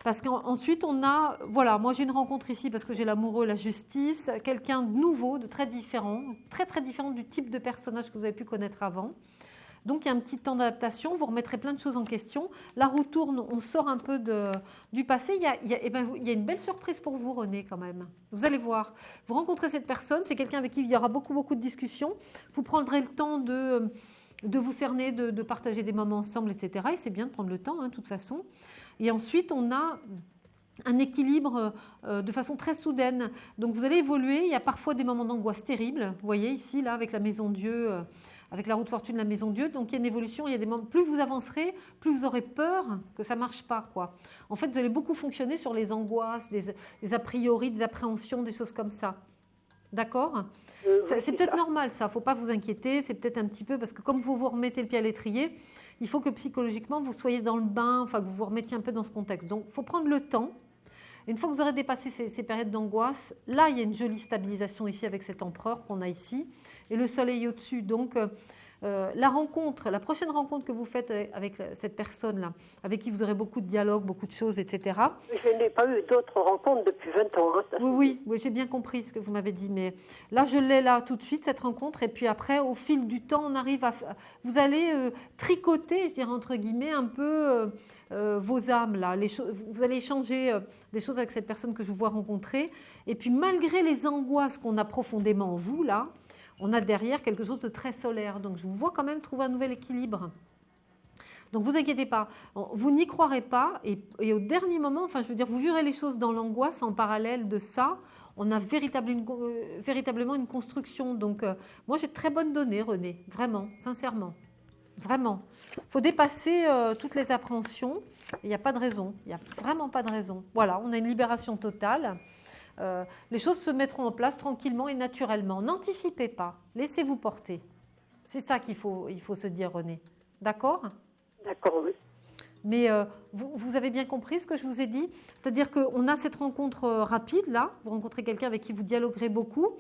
Parce qu'ensuite, on a... Voilà, moi j'ai une rencontre ici parce que j'ai l'amoureux, la justice, quelqu'un de nouveau, de très différent, très très différent du type de personnage que vous avez pu connaître avant. Donc il y a un petit temps d'adaptation, vous remettrez plein de choses en question. La roue tourne, on sort un peu du passé. Il y a une belle surprise pour vous, René, quand même. Vous allez voir. Vous rencontrez cette personne, c'est quelqu'un avec qui il y aura beaucoup beaucoup de discussions. Vous prendrez le temps de vous cerner, de partager des moments ensemble, etc. Et c'est bien de prendre le temps, de toute façon. Et ensuite, on a un équilibre de façon très soudaine. Donc, vous allez évoluer. Il y a parfois des moments d'angoisse terribles. Vous voyez ici, là, avec la Maison Dieu, avec la roue de fortune, la Maison Dieu. Donc, il y a une évolution. Il y a des moments. Plus vous avancerez, plus vous aurez peur que ça ne marche pas, quoi. En fait, vous allez beaucoup fonctionner sur les angoisses, des a priori, des appréhensions, des choses comme ça. D'accord ? C'est peut-être normal, ça. Il ne faut pas vous inquiéter. C'est peut-être un petit peu parce que comme vous vous remettez le pied à l'étrier, il faut que psychologiquement, vous soyez dans le bain, enfin, que vous vous remettiez un peu dans ce contexte. Donc, il faut prendre le temps. Une fois que vous aurez dépassé ces périodes d'angoisse, là, il y a une jolie stabilisation ici avec cet empereur qu'on a ici et le soleil au-dessus. Donc, la prochaine rencontre que vous faites avec cette personne-là, avec qui vous aurez beaucoup de dialogues, beaucoup de choses, etc. Je n'ai pas eu d'autres rencontres depuis 20 ans. Oui, j'ai bien compris ce que vous m'avez dit. Mais là, je l'ai là tout de suite, cette rencontre. Et puis après, au fil du temps, on arrive vous allez tricoter, je dirais entre guillemets, un peu vos âmes. Là. Vous allez échanger des choses avec cette personne que je vous vois rencontrer. Et puis, malgré les angoisses qu'on a profondément en vous, là, on a derrière quelque chose de très solaire. Donc, je vous vois quand même trouver un nouvel équilibre. Donc, vous inquiétez pas. Vous n'y croirez pas. Et au dernier moment, enfin, je veux dire, vous verrez les choses dans l'angoisse en parallèle de ça. On a véritablement une construction. Donc, moi, j'ai de très bonnes données, René. Vraiment, sincèrement. Vraiment. Il faut dépasser toutes les appréhensions. Il n'y a pas de raison. Il n'y a vraiment pas de raison. Voilà, on a une libération totale. Les choses se mettront en place tranquillement et naturellement. N'anticipez pas, laissez-vous porter. C'est ça qu'il faut se dire, René. D'accord ? D'accord, oui. Mais vous avez bien compris ce que je vous ai dit ? C'est-à-dire qu'on a cette rencontre rapide, là. Vous rencontrez quelqu'un avec qui vous dialoguerez beaucoup.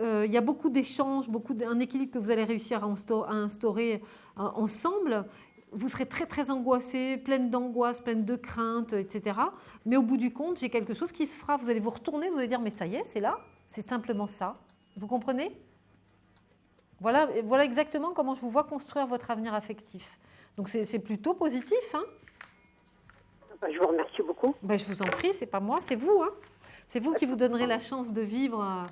Il y a beaucoup d'échanges, un équilibre que vous allez réussir à instaurer ensemble. Vous serez très, très angoissée, pleine d'angoisse, pleine de crainte, etc. Mais au bout du compte, j'ai quelque chose qui se fera. Vous allez vous retourner, vous allez dire, mais ça y est, c'est là. C'est simplement ça. Vous comprenez ? Voilà exactement comment je vous vois construire votre avenir affectif. Donc, c'est plutôt positif. Hein ? Je vous remercie beaucoup. Je vous en prie, c'est pas moi, c'est vous. Hein ? C'est vous qui vous donnerez la chance de vivre...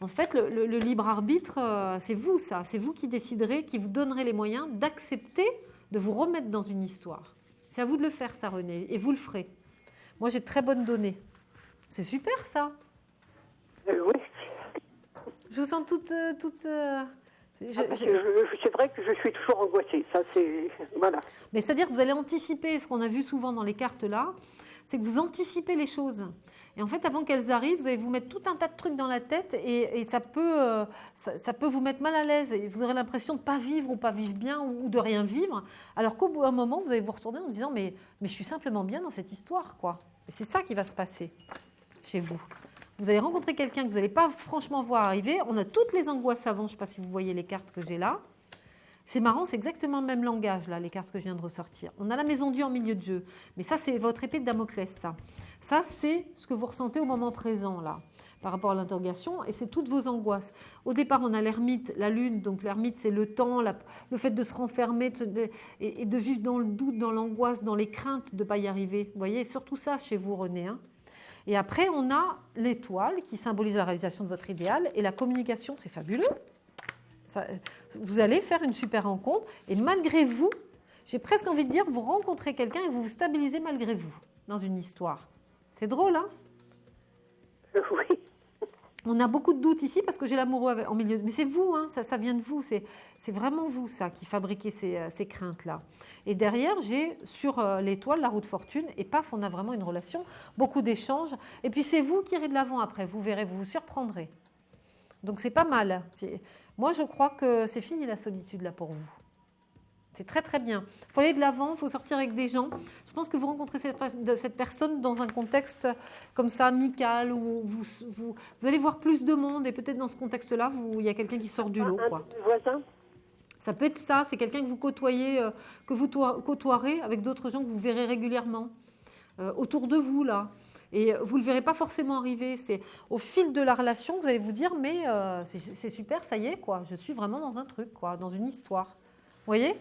En fait, le libre arbitre, c'est vous, ça. C'est vous qui déciderez, qui vous donnerez les moyens d'accepter de vous remettre dans une histoire. C'est à vous de le faire, ça, René, et vous le ferez. Moi, j'ai de très bonnes données. C'est super, ça. Oui. Je vous sens toute... c'est vrai que je suis toujours angoissée. Ça, c'est... Voilà. Mais c'est-à-dire que vous allez anticiper, ce qu'on a vu souvent dans les cartes là, c'est que vous anticipez les choses. Et en fait, avant qu'elles arrivent, vous allez vous mettre tout un tas de trucs dans la tête et ça peut vous mettre mal à l'aise. Et vous aurez l'impression de ne pas vivre ou pas vivre bien ou de rien vivre. Alors qu'au bout d'un moment, vous allez vous retourner en disant mais je suis simplement bien dans cette histoire, quoi. Et c'est ça qui va se passer chez vous. Vous allez rencontrer quelqu'un que vous n'allez pas franchement voir arriver. On a toutes les angoisses avant. Je ne sais pas si vous voyez les cartes que j'ai là. C'est marrant, c'est exactement le même langage, là, les cartes que je viens de ressortir. On a la maison Dieu en milieu de jeu. Mais ça, c'est votre épée de Damoclès, ça. Ça, c'est ce que vous ressentez au moment présent, là, par rapport à l'interrogation. Et c'est toutes vos angoisses. Au départ, on a l'ermite, la lune. Donc, l'ermite, c'est le temps, le fait de se renfermer et de vivre dans le doute, dans l'angoisse, dans les craintes de ne pas y arriver. Vous voyez, surtout ça chez vous, René. Hein. Et après, on a l'étoile qui symbolise la réalisation de votre idéal. Et la communication, c'est fabuleux. Ça, vous allez faire une super rencontre et malgré vous, j'ai presque envie de dire, vous rencontrez quelqu'un et vous vous stabilisez malgré vous dans une histoire. C'est drôle, hein? Oui. On a beaucoup de doutes ici parce que j'ai l'amoureux en milieu. Mais c'est vous, hein, ça vient de vous. C'est vraiment vous, ça, qui fabriquez ces craintes-là. Et derrière, j'ai sur l'étoile la roue de fortune et paf, on a vraiment une relation, beaucoup d'échanges. Et puis c'est vous qui irez de l'avant après, vous verrez, vous vous surprendrez. Donc c'est pas mal. Moi, je crois que c'est fini la solitude là pour vous. C'est très très bien. Il faut aller de l'avant, il faut sortir avec des gens. Je pense que vous rencontrez cette personne dans un contexte comme ça, amical, où vous allez voir plus de monde et peut-être dans ce contexte-là, il y a quelqu'un qui sort du lot. Quoi. Un voisin. Ça peut être ça, c'est quelqu'un que vous côtoyez, que vous côtoierez avec d'autres gens que vous verrez régulièrement autour de vous là. Et vous ne le verrez pas forcément arriver. C'est au fil de la relation que vous allez vous dire, mais c'est super, ça y est, quoi. Je suis vraiment dans un truc, quoi, dans une histoire. Vous voyez ?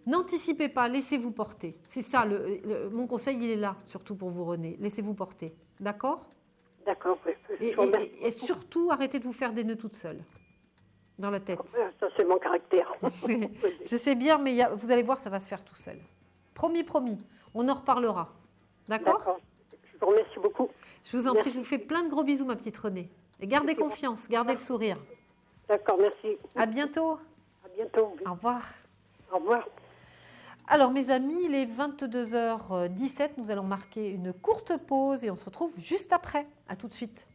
N'anticipez pas, laissez-vous porter. C'est ça, mon conseil, il est là, surtout pour vous, René. Laissez-vous porter. D'accord ? D'accord. Et surtout, arrêtez de vous faire des nœuds toute seule, dans la tête. Ça, c'est mon caractère. Je sais bien, mais vous allez voir, ça va se faire tout seul. Promis, promis. On en reparlera. D'accord ? Je vous remercie beaucoup. Je vous en prie, je vous fais plein de gros bisous, ma petite Renée. Et gardez confiance, gardez le sourire. D'accord, merci. À bientôt. À bientôt. Au revoir. Au revoir. Alors, mes amis, il est 22h17. Nous allons marquer une courte pause et on se retrouve juste après. À tout de suite.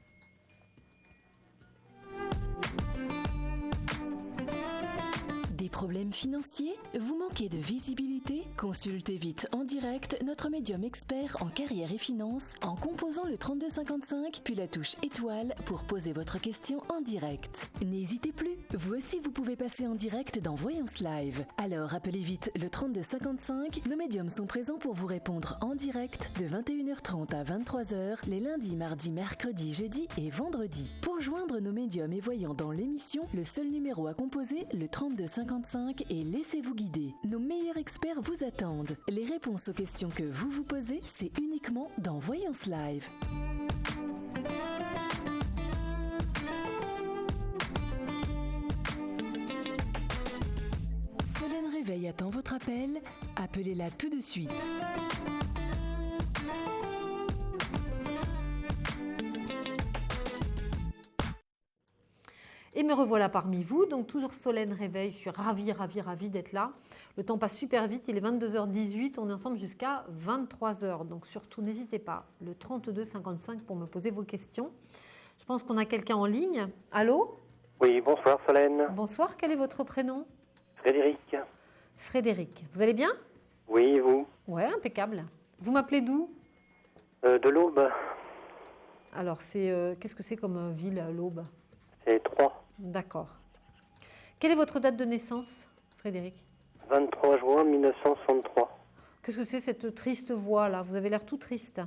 Des problèmes financiers? Vous manquez de visibilité? Consultez vite en direct notre médium expert en carrière et finance en composant le 3255 puis la touche étoile pour poser votre question en direct. N'hésitez plus, vous aussi vous pouvez passer en direct dans Voyance Live. Alors appelez vite le 3255, nos médiums sont présents pour vous répondre en direct de 21h30 à 23h les lundis, mardis, mercredis, jeudis et vendredis. Pour joindre nos médiums et voyants dans l'émission, le seul numéro à composer, le 3255 et laissez-vous guider. Nos meilleurs experts vous attendent. Les réponses aux questions que vous vous posez, c'est uniquement dans Voyance Live. Solène Réveil attend votre appel. Appelez-la tout de suite. Et me revoilà parmi vous, donc toujours Solène Réveil, je suis ravie d'être là. Le temps passe super vite, il est 22h18, on est ensemble jusqu'à 23h. Donc surtout, n'hésitez pas, le 3255 pour me poser vos questions. Je pense qu'on a quelqu'un en ligne. Allô ? Oui, bonsoir Solène. Bonsoir, quel est votre prénom ? Frédéric. Frédéric, vous allez bien ? Oui, et vous ? Ouais, impeccable. Vous m'appelez d'où ? De l'Aube. Alors, qu'est-ce que c'est comme ville, l'Aube ? C'est 3. D'accord. Quelle est votre date de naissance, Frédéric ? 23 juin 1963. Qu'est-ce que c'est cette triste voix là ? Vous avez l'air tout triste.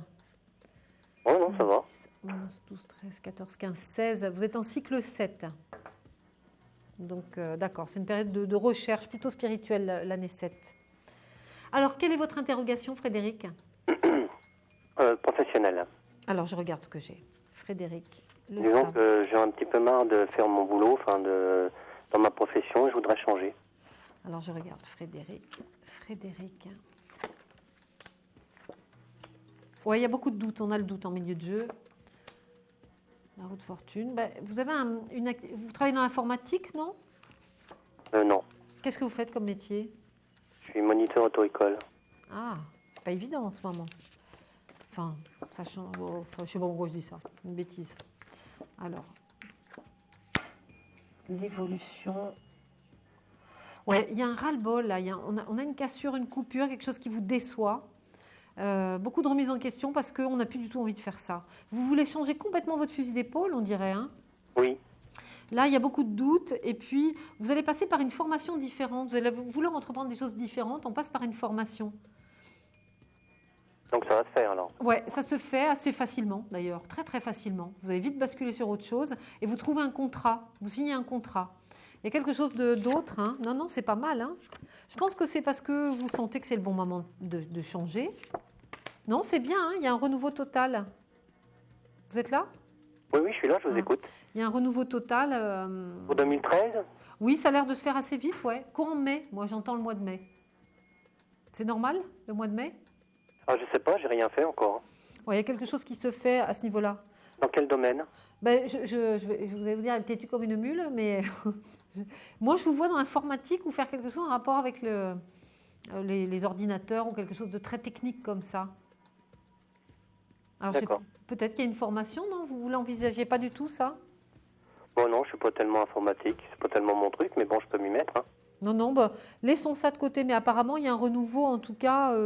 Oh non, ça va. 11, 12, 13, 14, 15, 16. Vous êtes en cycle 7. Donc, d'accord, c'est une période de recherche plutôt spirituelle, l'année 7. Alors, quelle est votre interrogation, Frédéric ? Professionnelle. Alors, je regarde ce que j'ai. Frédéric. Disons que j'ai un petit peu marre de faire mon boulot, dans ma profession, et je voudrais changer. Alors, je regarde Frédéric. Oui, il y a beaucoup de doutes. On a le doute en milieu de jeu. La roue de fortune. Vous avez vous travaillez dans l'informatique, non ? Non. Qu'est-ce que vous faites comme métier ? Je suis moniteur auto-école. Ah, c'est pas évident en ce moment. Enfin, sachant... je sais pas pourquoi je dis ça. Une bêtise. Alors, l'évolution. Ouais, il y a un ras-le-bol là. On a une cassure, une coupure, quelque chose qui vous déçoit. Beaucoup de remises en question parce qu'on n'a plus du tout envie de faire ça. Vous voulez changer complètement votre fusil d'épaule, on dirait, hein ? Oui. Là, il y a beaucoup de doutes. Et puis, vous allez passer par une formation différente. Vous allez vouloir entreprendre des choses différentes. On passe par une formation. Donc ça va se faire alors? Oui, ça se fait assez facilement d'ailleurs, très très facilement. Vous allez vite basculer sur autre chose et vous trouvez un contrat, vous signez un contrat. Il y a quelque chose d'autre, hein. Non, c'est pas mal. Hein. Je pense que c'est parce que vous sentez que c'est le bon moment de changer. Non, c'est bien, hein. Il y a un renouveau total. Vous êtes là? Oui, je suis là, je vous écoute. Il y a un renouveau total. Pour 2013? Oui, ça a l'air de se faire assez vite, ouais. Courant mai, moi j'entends le mois de mai. C'est normal, le mois de mai? Ah, je sais pas, j'ai rien fait encore. Ouais, il y a quelque chose qui se fait à ce niveau-là. Dans quel domaine? Ben, je vais vous dire, têtu comme une mule, mais moi je vous vois dans l'informatique ou faire quelque chose en rapport avec les ordinateurs ou quelque chose de très technique comme ça. Alors peut-être qu'il y a une formation, non? Vous l'envisagez pas du tout, ça? Bon, non, je suis pas tellement informatique, c'est pas tellement mon truc, mais bon, je peux m'y mettre. Hein. Non, laissons ça de côté, mais apparemment, il y a un renouveau, en tout cas,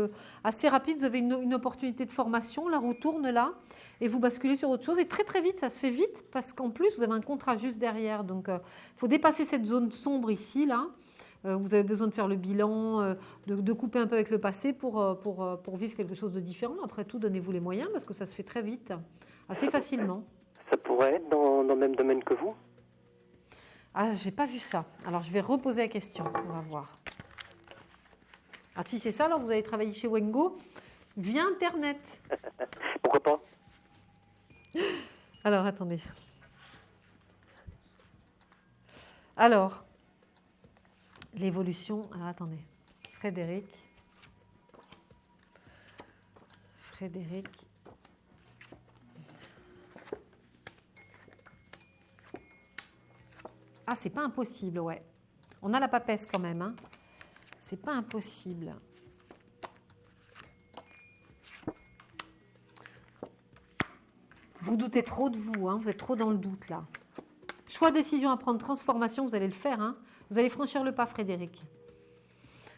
assez rapide. Vous avez une opportunité de formation, la roue tourne là, et vous basculez sur autre chose. Et très, très vite, ça se fait vite, parce qu'en plus, vous avez un contrat juste derrière. Donc, il faut dépasser cette zone sombre ici, là. Vous avez besoin de faire le bilan, de couper un peu avec le passé pour vivre quelque chose de différent. Après tout, donnez-vous les moyens, parce que ça se fait très vite, assez facilement. Ça pourrait être dans le même domaine que vous? Ah, j'ai pas vu ça. Alors, je vais reposer la question. On va voir. Ah, si c'est ça, alors vous allez travailler chez Wengo via Internet. Pourquoi pas? Alors, attendez. Alors, l'évolution. Alors, attendez. Frédéric. Ah, c'est pas impossible, ouais. On a la papesse quand même, hein. C'est pas impossible. Vous doutez trop de vous, hein. Vous êtes trop dans le doute, là. Choix, décision à prendre, transformation, vous allez le faire, hein. Vous allez franchir le pas, Frédéric.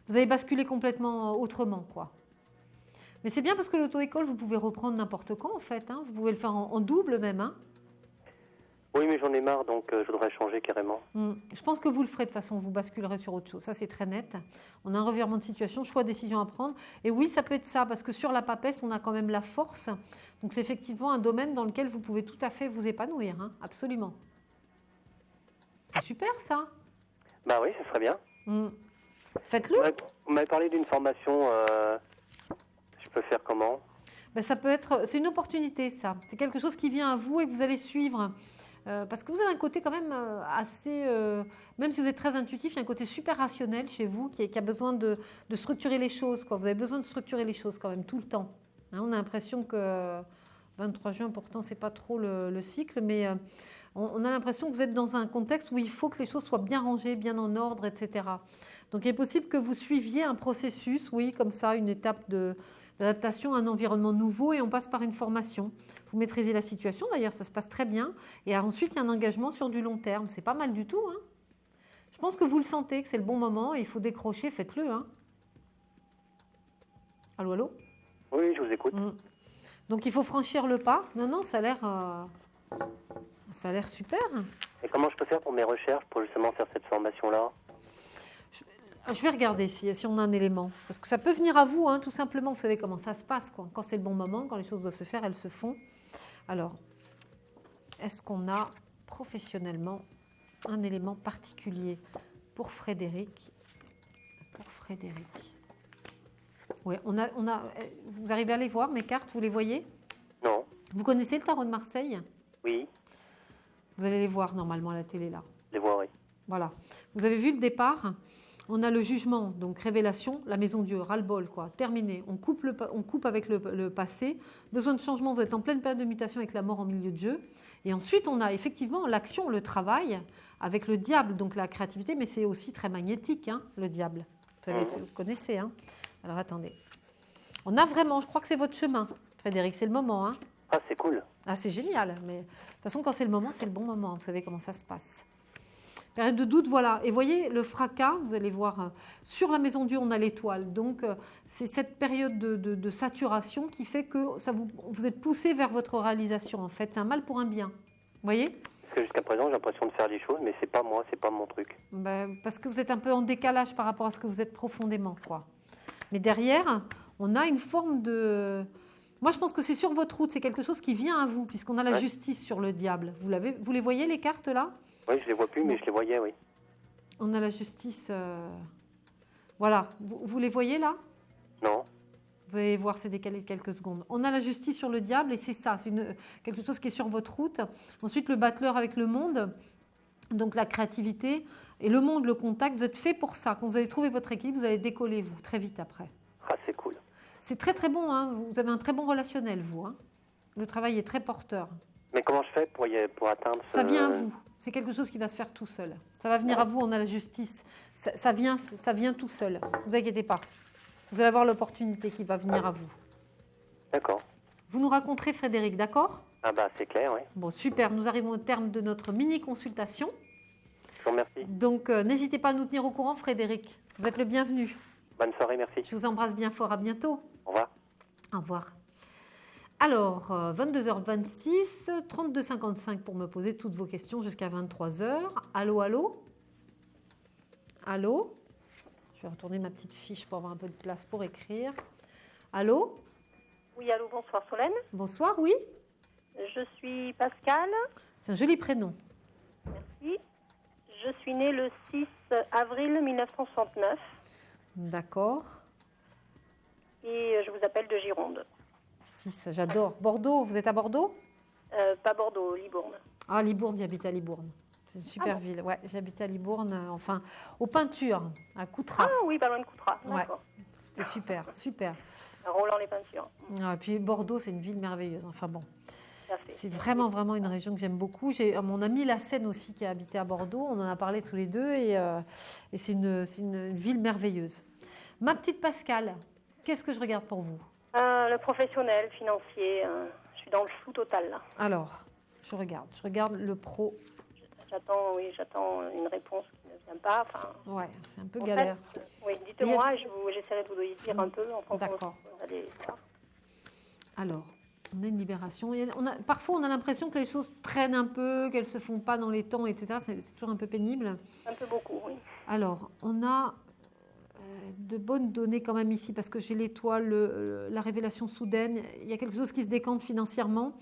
Vous allez basculer complètement autrement, quoi. Mais c'est bien parce que l'auto-école, vous pouvez reprendre n'importe quand, en fait, hein. Vous pouvez le faire en double, même, hein. Oui, mais j'en ai marre, donc je voudrais changer carrément. Je pense que vous le ferez de toute façon, vous basculerez sur autre chose. Ça, c'est très net. On a un revirement de situation, choix, décision à prendre. Et oui, ça peut être ça, parce que sur la papesse, on a quand même la force. Donc, c'est effectivement un domaine dans lequel vous pouvez tout à fait vous épanouir, hein, absolument. C'est super, ça. Bah oui, ce serait bien. Faites-le. Vous m'avez parlé d'une formation, je peux faire comment? Ça peut être, c'est une opportunité, ça. C'est quelque chose qui vient à vous et que vous allez suivre. Parce que vous avez un côté quand même assez, même si vous êtes très intuitif, il y a un côté super rationnel chez vous qui a besoin de structurer les choses, quoi. Vous avez besoin de structurer les choses quand même tout le temps. Hein, on a l'impression que 23 juin, pourtant, c'est pas trop le cycle, mais on a l'impression que vous êtes dans un contexte où il faut que les choses soient bien rangées, bien en ordre, etc. Donc, il est possible que vous suiviez un processus, oui, comme ça, une étape d'adaptation à un environnement nouveau et on passe par une formation. Vous maîtrisez la situation, d'ailleurs, ça se passe très bien. Et ensuite, il y a un engagement sur du long terme. C'est pas mal du tout, hein. Je pense que vous le sentez, que c'est le bon moment et il faut décrocher, faites-le, hein. Allô, allô? Oui, je vous écoute. Donc, il faut franchir le pas. Non, ça a l'air super. Et comment je peux faire pour mes recherches, pour justement faire cette formation-là? Je vais regarder si on a un élément. Parce que ça peut venir à vous, hein, tout simplement. Vous savez comment ça se passe, quoi. Quand c'est le bon moment, quand les choses doivent se faire, elles se font. Alors, est-ce qu'on a professionnellement un élément particulier pour Frédéric? Oui, on a. Vous arrivez à les voir, mes cartes, vous les voyez? Non. Vous connaissez le tarot de Marseille? Oui. Vous allez les voir normalement à la télé, là. Les voir, oui. Voilà. Vous avez vu le départ? On a le jugement, donc révélation, la maison Dieu, ras-le-bol, quoi, terminé. On coupe avec le passé. Besoin de changement, vous êtes en pleine période de mutation avec la mort en milieu de jeu. Et ensuite, on a effectivement l'action, le travail avec le diable, donc la créativité, mais c'est aussi très magnétique, hein, le diable. Vous connaissez, hein. Alors, attendez. On a vraiment, je crois que c'est votre chemin, Frédéric, c'est le moment, hein. Ah, c'est cool. Ah, c'est génial. Mais de toute façon, quand c'est le moment, c'est le bon moment. Vous savez comment ça se passe. Période de doute, voilà. Et voyez, le fracas, vous allez voir, sur la maison Dieu, on a l'étoile. Donc, c'est cette période de saturation qui fait que vous êtes poussé vers votre réalisation, en fait. C'est un mal pour un bien. Vous voyez? Parce que jusqu'à présent, j'ai l'impression de faire des choses, mais c'est pas moi, c'est pas mon truc. Parce que vous êtes un peu en décalage par rapport à ce que vous êtes profondément, quoi. Mais derrière, on a une forme de... Moi, je pense que c'est sur votre route, c'est quelque chose qui vient à vous, puisqu'on a la justice sur le diable. Vous les voyez, les cartes, là? Oui, je les vois plus, mais je les voyais, oui. On a la justice... Voilà, vous les voyez, là? Non. Vous allez voir, c'est décalé de quelques secondes. On a la justice sur le diable, et c'est ça, c'est quelque chose qui est sur votre route. Ensuite, le battleur avec le monde, donc la créativité, et le monde, le contact, vous êtes fait pour ça. Quand vous allez trouver votre équilibre, vous allez décoller, vous, très vite après. Ah, c'est cool. C'est très très bon, hein. Vous avez un très bon relationnel, vous. Hein. Le travail est très porteur. Mais comment je fais pour atteindre ce... Ça vient à vous. C'est quelque chose qui va se faire tout seul. Ça va venir à vous, on a la justice. Ça vient tout seul. Ne vous inquiétez pas. Vous allez avoir l'opportunité qui va venir à vous. D'accord. Vous nous raconterez, Frédéric, d'accord? Ah bah c'est clair, oui. Bon, super. Nous arrivons au terme de notre mini-consultation. Je vous remercie. Donc, n'hésitez pas à nous tenir au courant, Frédéric. Vous êtes le bienvenu. Bonne soirée, merci. Je vous embrasse bien fort. À bientôt. Au revoir. Au revoir. Alors, 22h26, 32h55 pour me poser toutes vos questions jusqu'à 23h. Allô, allô? Allô? Je vais retourner ma petite fiche pour avoir un peu de place pour écrire. Allô? Oui, allô, bonsoir Solène. Bonsoir, oui. Je suis Pascal. C'est un joli prénom. Merci. Je suis née le 6 avril 1969. D'accord. Et je vous appelle de Gironde. 6, j'adore. Bordeaux, vous êtes à Bordeaux? Pas Bordeaux, Libourne. Ah, Libourne, j'habite à Libourne. C'est une super ville. Ouais, j'habite à Libourne, enfin, aux Peintures, à Coutras. Ah oui, pas loin de Coutras. Ouais, c'était super, super. Roland les Peintures. Et puis Bordeaux, c'est une ville merveilleuse. Enfin bon, c'est vraiment, vraiment une région que j'aime beaucoup. J'ai mon ami Lassène aussi qui a habité à Bordeaux. On en a parlé tous les deux et c'est une ville merveilleuse. Ma petite Pascale, qu'est-ce que je regarde pour vous? Le professionnel, financier. Je suis dans le flou total là. Alors, je regarde le pro. J'attends une réponse qui ne vient pas. Enfin, ouais, c'est un peu galère. Oui, dites-moi, j'essaierai de vous dire un peu. D'accord. Alors, on a une libération. Parfois, on a l'impression que les choses traînent un peu, qu'elles ne se font pas dans les temps, etc. C'est toujours un peu pénible. Un peu beaucoup, oui. Alors, on a de bonnes données quand même ici, parce que j'ai l'étoile, la révélation soudaine. Il y a quelque chose qui se décante financièrement.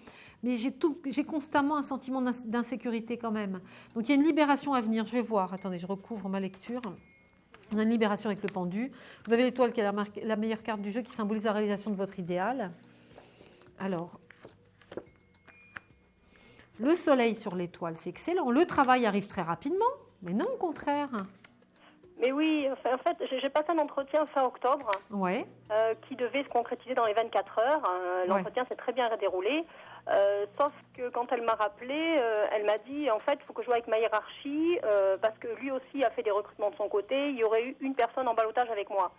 Mais j'ai constamment un sentiment d'insécurité quand même. Donc, il y a une libération à venir. Je vais voir. Attendez, je recouvre ma lecture. On a une libération avec le pendu. Vous avez l'étoile qui est la meilleure carte du jeu qui symbolise la réalisation de votre idéal. Alors, le soleil sur l'étoile, c'est excellent. Le travail arrive très rapidement. Mais non, au contraire. Mais oui, en fait, j'ai passé un entretien fin octobre qui devait se concrétiser dans les 24 heures. L'entretien s'est très bien déroulé. Sauf que quand elle m'a rappelé, elle m'a dit en fait il faut que je joue avec ma hiérarchie parce que lui aussi a fait des recrutements de son côté, il y aurait eu une personne en ballottage avec moi.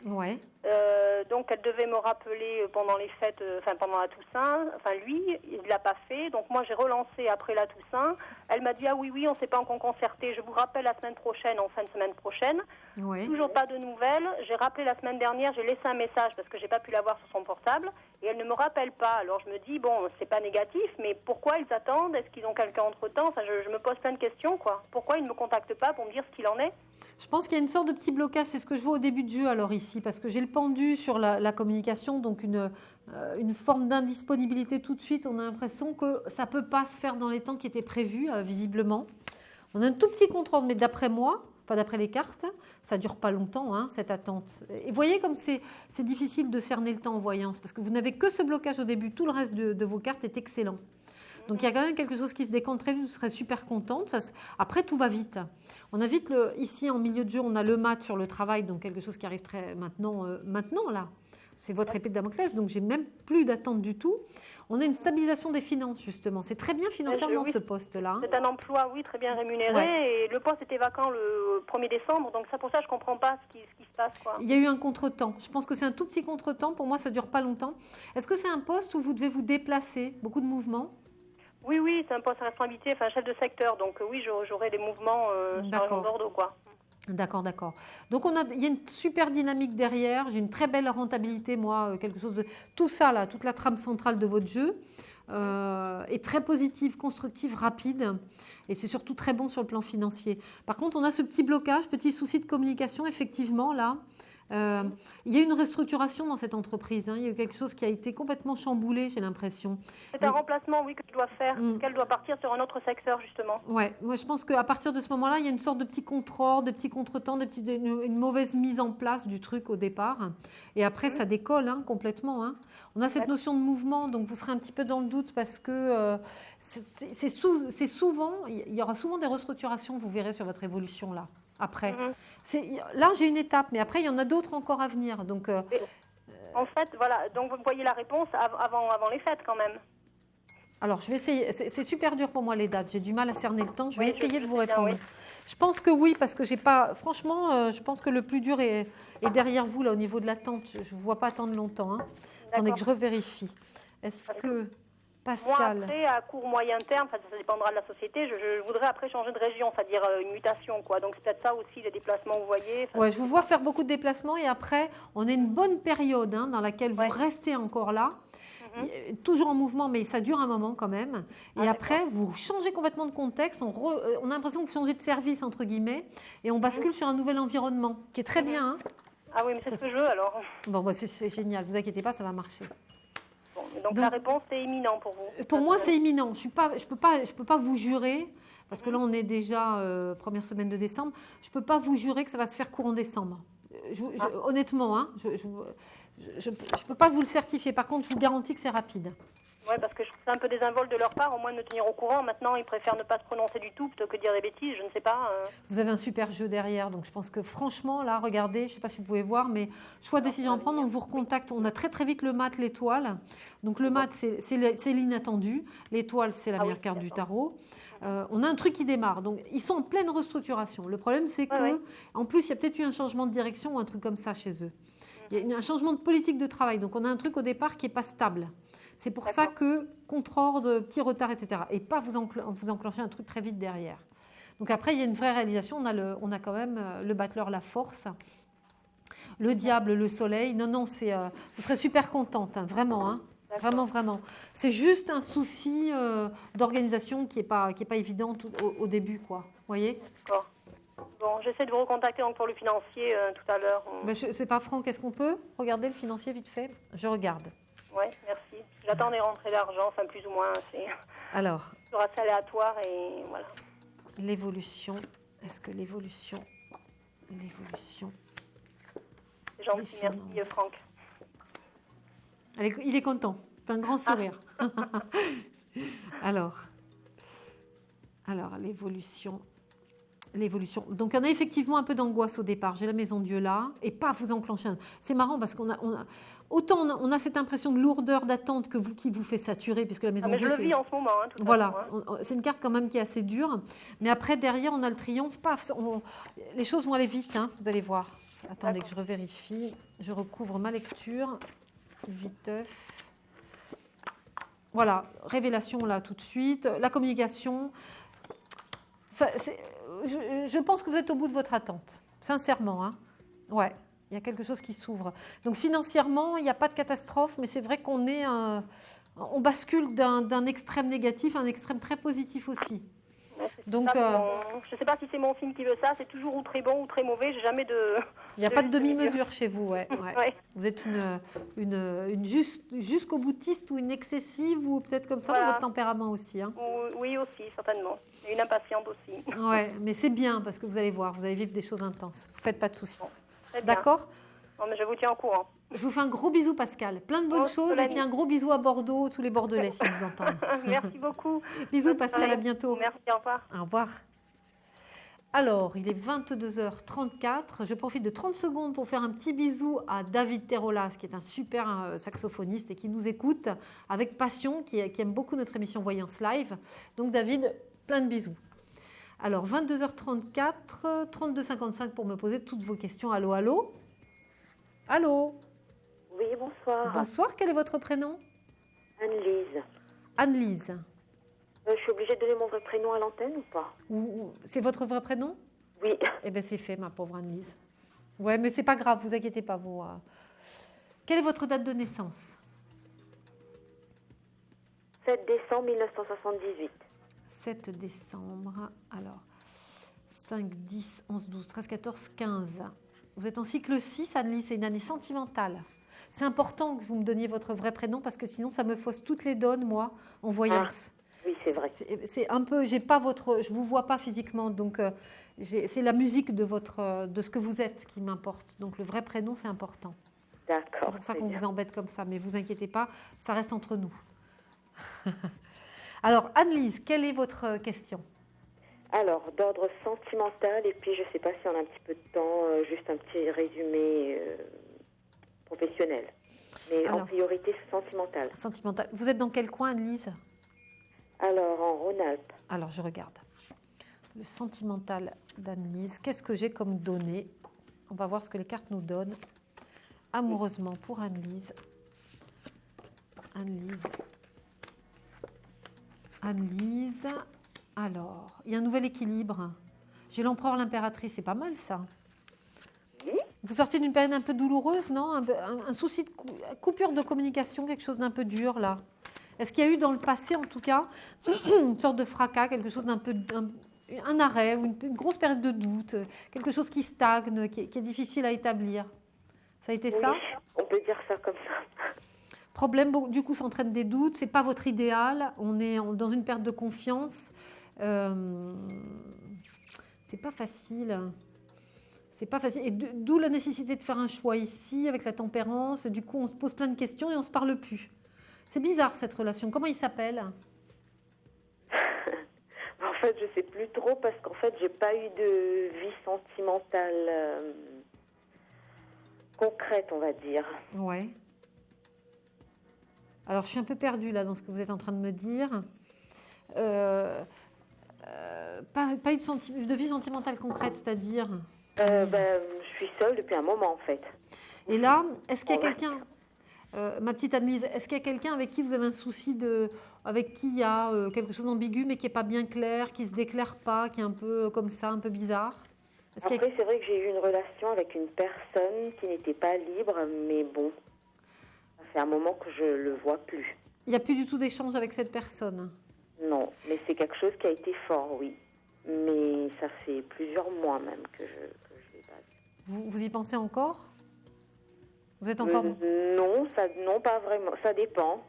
Donc elle devait me rappeler pendant les fêtes, pendant la Toussaint, lui il ne l'a pas fait, donc moi j'ai relancé après la Toussaint, elle m'a dit ah oui on ne s'est pas encore concerté, je vous rappelle la semaine prochaine, en fin de semaine prochaine. Toujours pas de nouvelles, j'ai rappelé la semaine dernière, j'ai laissé un message parce que j'ai pas pu l'avoir sur son portable et elle ne me rappelle pas, alors je me dis bon c'est pas négatif, mais pourquoi ils attendent? Est-ce qu'ils ont quelqu'un entre-temps? Je me pose plein de questions, quoi. Pourquoi ils ne me contactent pas pour me dire ce qu'il en est? Je pense qu'il y a une sorte de petit blocage, c'est ce que je vois au début de jeu alors ici, parce que j'ai le pendu sur la communication, donc une forme d'indisponibilité tout de suite. On a l'impression que ça ne peut pas se faire dans les temps qui étaient prévus, visiblement. On a un tout petit contrôle, mais d'après moi, pas d'après les cartes, ça ne dure pas longtemps, cette attente. Et vous voyez comme c'est difficile de cerner le temps en voyance, parce que vous n'avez que ce blocage au début, tout le reste de vos cartes est excellent. Donc il y a quand même quelque chose qui se décante très vite, vous serez super contente. Après, tout va vite. On a vite, ici en milieu de jeu, on a le mat sur le travail, donc quelque chose qui arrive très maintenant là. C'est votre épée de Damoclès, donc j'ai même plus d'attente du tout. On a une stabilisation des finances, justement. C'est très bien financièrement, ce poste-là. C'est un emploi, oui, très bien rémunéré. Et le poste était vacant le 1er décembre. Donc, c'est pour ça que je ne comprends pas ce qui se passe, quoi. Il y a eu un contretemps. Je pense que c'est un tout petit contretemps. Pour moi, ça ne dure pas longtemps. Est-ce que c'est un poste où vous devez vous déplacer? Beaucoup de mouvements? Oui, c'est un poste à responsabilité, chef de secteur. Donc, oui, j'aurai des mouvements sur la région de Bordeaux, quoi. D'accord. Donc, il y a une super dynamique derrière. J'ai une très belle rentabilité, moi, quelque chose de... Tout ça, là, toute la trame centrale de votre jeu. est très positive, constructive, rapide. Et c'est surtout très bon sur le plan financier. Par contre, on a ce petit blocage, petit souci de communication, effectivement, là. Il y a une restructuration dans cette entreprise. Il y a eu quelque chose qui a été complètement chamboulé, j'ai l'impression. C'est un remplacement, oui, que je dois faire, qu'elle doit partir sur un autre secteur, justement. Oui, moi je pense qu'à partir de ce moment-là, il y a une sorte de petit contrôle, de petits contretemps, une mauvaise mise en place du truc au départ. Et après, ça décolle complètement. On a cette notion de mouvement, donc vous serez un petit peu dans le doute parce que c'est souvent, il y aura souvent des restructurations, vous verrez sur votre évolution là. Après, là j'ai une étape, mais après il y en a d'autres encore à venir. Donc, en fait, voilà. Donc vous voyez la réponse avant les fêtes quand même. Alors je vais essayer. C'est super dur pour moi les dates. J'ai du mal à cerner le temps. Je vais essayer de vous répondre. Bien, oui. Je pense que oui, parce que j'ai pas. Franchement, je pense que le plus dur est derrière vous là au niveau de l'attente. Je ne vous vois pas attendre longtemps. Attendez que je revérifie. Est-ce que Pascal. Moi, après, à court, moyen terme, ça dépendra de la société, je voudrais après changer de région, c'est-à-dire une mutation, quoi. Donc, c'est peut-être ça aussi, les déplacements, vous voyez. Oui, je vous vois faire beaucoup de déplacements et après, on a une bonne période dans laquelle vous restez encore là, toujours en mouvement, mais ça dure un moment quand même. Et après, vous changez complètement de contexte, on a l'impression que vous changez de service, entre guillemets, et on bascule sur un nouvel environnement, qui est très bien. Ah oui, mais c'est ce que je veux, alors. Bon, c'est génial, vous inquiétez pas, ça va marcher. Bon, donc la réponse est imminente pour vous. Pour moi, c'est imminent. Je peux pas vous jurer, parce que là, on est déjà première semaine de décembre. Je peux pas vous jurer que ça va se faire courant décembre. Honnêtement, je peux pas vous le certifier. Par contre, je vous garantis que c'est rapide. Oui, parce que je trouve ça un peu désinvolte de leur part, au moins de me tenir au courant. Maintenant, ils préfèrent ne pas se prononcer du tout plutôt que dire des bêtises, je ne sais pas. Vous avez un super jeu derrière, donc je pense que franchement, là, regardez, je ne sais pas si vous pouvez voir, mais choix de décision à prendre, on vous recontacte. On a très très vite le mat, l'étoile. Donc le mat, c'est l'inattendu. L'étoile, c'est la meilleure carte du tarot. On a un truc qui démarre, donc ils sont en pleine restructuration. Le problème, c'est que, en plus, il y a peut-être eu un changement de direction ou un truc comme ça chez eux. Il y a un changement de politique de travail, donc on a un truc au départ qui n'est pas stable. C'est pour ça que contre-ordre, petit retard, etc. Et pas vous enclencher un truc très vite derrière. Donc après, il y a une vraie réalisation. On a quand même le battleur, la force, le diable, le soleil. Non, vous serez super contente, vraiment. Vraiment, vraiment. C'est juste un souci d'organisation qui n'est pas évident au début, quoi. Vous voyez ? D'accord. Bon, j'essaie de vous recontacter pour le financier tout à l'heure. C'est pas franc. Qu'est-ce qu'on peut regarder le financier vite fait ? Je regarde. Oui, merci. J'attends des rentrées d'argent, enfin plus ou moins. Alors, c'est assez aléatoire et voilà. L'évolution. Est-ce que l'évolution. C'est gentil, merci Franck. Il est content. Un grand sourire. Alors, l'évolution. Donc, on a effectivement un peu d'angoisse au départ. J'ai la maison Dieu là, et pas vous enclencher. C'est marrant parce qu'on a autant on a cette impression de lourdeur d'attente qui vous fait saturer, puisque la maison Dieu. Je le vis en ce moment. Voilà, c'est une carte quand même qui est assez dure. Mais après, derrière, on a le triomphe. Paf, les choses vont aller vite, vous allez voir. Attendez que je revérifie. Je recouvre ma lecture. Viteuf. Voilà, révélation là tout de suite. La communication. Je pense que vous êtes au bout de votre attente, sincèrement. Ouais, il y a quelque chose qui s'ouvre. Donc financièrement, il n'y a pas de catastrophe, mais c'est vrai qu'on bascule d'un extrême négatif à un extrême très positif aussi. Donc, je ne sais pas si c'est mon signe qui veut ça, c'est toujours ou très bon ou très mauvais, j'ai jamais de... Il n'y a pas de demi-mesure chez vous, ouais. Vous êtes une jusqu'au boutiste ou une excessive ou peut-être comme ça, votre tempérament aussi. Oui, aussi, certainement. Et une impatiente aussi. Ouais, mais c'est bien parce que vous allez voir, vous allez vivre des choses intenses. Vous ne faites pas de soucis. D'accord ? Non, mais je vous tiens au courant. Je vous fais un gros bisou, Pascal. Plein de bonnes choses. Et puis un gros bisou à Bordeaux, tous les Bordelais, s'ils nous entendent. Merci beaucoup. Bisous, Pascal. À bientôt. Merci, au revoir. Au revoir. Alors, il est 22h34. Je profite de 30 secondes pour faire un petit bisou à David Terolas, qui est un super saxophoniste et qui nous écoute avec passion, qui aime beaucoup notre émission Voyance Live. Donc, David, plein de bisous. Alors, 22h34, 32h55 pour me poser toutes vos questions. Allô, allô ? Allô ? Oui, bonsoir. Bonsoir, quel est votre prénom ? Anne-Lise. Anne-Lise. Je suis obligée de donner mon vrai prénom à l'antenne ou pas ? C'est votre vrai prénom ? Oui. Eh bien, c'est fait, ma pauvre Anne-Lise. Ouais, mais c'est pas grave, vous inquiétez pas. Quelle est votre date de naissance ? 7 décembre 1978. 7 décembre, alors 5, 10, 11, 12, 13, 14, 15. Vous êtes en cycle 6, Anne-Lise, c'est une année sentimentale. C'est important que vous me donniez votre vrai prénom parce que sinon ça me fausse toutes les donnes, moi, en voyance. Oui, c'est vrai. C'est un peu, je vous vois pas physiquement, donc c'est la musique de ce que vous êtes qui m'importe. Donc le vrai prénom, c'est important. D'accord. C'est pour ça qu'on vous embête comme ça, mais vous inquiétez pas, ça reste entre nous. Alors Anne-Lise, quelle est votre question? Alors, d'ordre sentimental, et puis je ne sais pas si on a un petit peu de temps, juste un petit résumé professionnel. Mais alors, en priorité sentimental. Sentimental. Vous êtes dans quel coin, Anne-Lise? Alors, en Rhône-Alpes. Alors, je regarde. Le sentimental d'Anne-Lise. Qu'est-ce que j'ai comme données? On va voir ce que les cartes nous donnent. Amoureusement pour Anne-Lise. Anne-Lise. Alors, il y a un nouvel équilibre. J'ai l'empereur, l'impératrice, c'est pas mal ça. Vous sortez d'une période un peu douloureuse, non? Un souci de coupure de communication, quelque chose d'un peu dur là. Est-ce qu'il y a eu dans le passé, en tout cas, une sorte de fracas, quelque chose d'un peu, un arrêt ou une grosse période de doute, quelque chose qui stagne, qui est difficile à établir? Ça a été ça? On peut dire ça comme ça. Problème, du coup, s'entraîne des doutes. C'est pas votre idéal. On est dans une perte de confiance. C'est pas facile. C'est pas facile. Et d'où la nécessité de faire un choix ici avec la tempérance. Du coup, on se pose plein de questions et on se parle plus. C'est bizarre cette relation. Comment il s'appelle? En fait, je sais plus trop parce qu'en fait, j'ai pas eu de vie sentimentale concrète, on va dire. Ouais. Alors, je suis un peu perdue là dans ce que vous êtes en train de me dire. Pas eu de vie sentimentale concrète, c'est-à-dire je suis seule depuis un moment, en fait. Et là, est-ce qu'il y a quelqu'un, ma petite Anne-Lise, est-ce qu'il y a quelqu'un avec qui vous avez un souci avec qui il y a quelque chose d'ambigu, mais qui n'est pas bien clair, qui ne se déclare pas, qui est un peu comme ça, un peu bizarre? Après, c'est vrai que j'ai eu une relation avec une personne qui n'était pas libre, mais bon, ça fait un moment que je le vois plus. Il n'y a plus du tout d'échange avec cette personne? Non, mais c'est quelque chose qui a été fort, oui. Mais ça fait plusieurs mois même que je l'ai pas vu. Vous y pensez encore? Vous êtes encore... Non, pas vraiment. Ça dépend.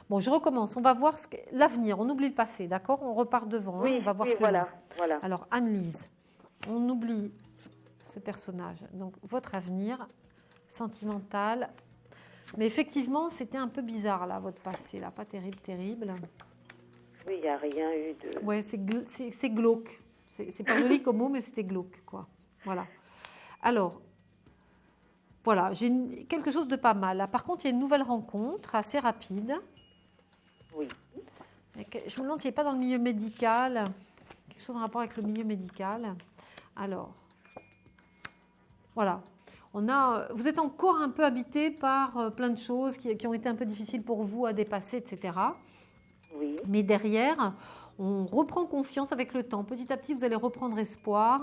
Bon, je recommence. On va voir l'avenir. On oublie le passé, d'accord? On repart devant. Oui, on va voir voilà. Alors, Anne-Lise, on oublie ce personnage. Donc, votre avenir sentimental. Mais effectivement, c'était un peu bizarre, là, votre passé. Là, pas terrible. Oui, il n'y a rien eu de... Oui, c'est glauque. C'est pas joli comme mot, mais c'était glauque, quoi. Voilà. Alors, voilà, j'ai quelque chose de pas mal. Là, par contre, il y a une nouvelle rencontre assez rapide. Oui. Je me demande s'il n'est pas dans le milieu médical. Quelque chose en rapport avec le milieu médical. Alors, voilà. Vous êtes encore un peu habité par plein de choses qui ont été un peu difficiles pour vous à dépasser, etc. Oui. Mais derrière, on reprend confiance avec le temps. Petit à petit, vous allez reprendre espoir.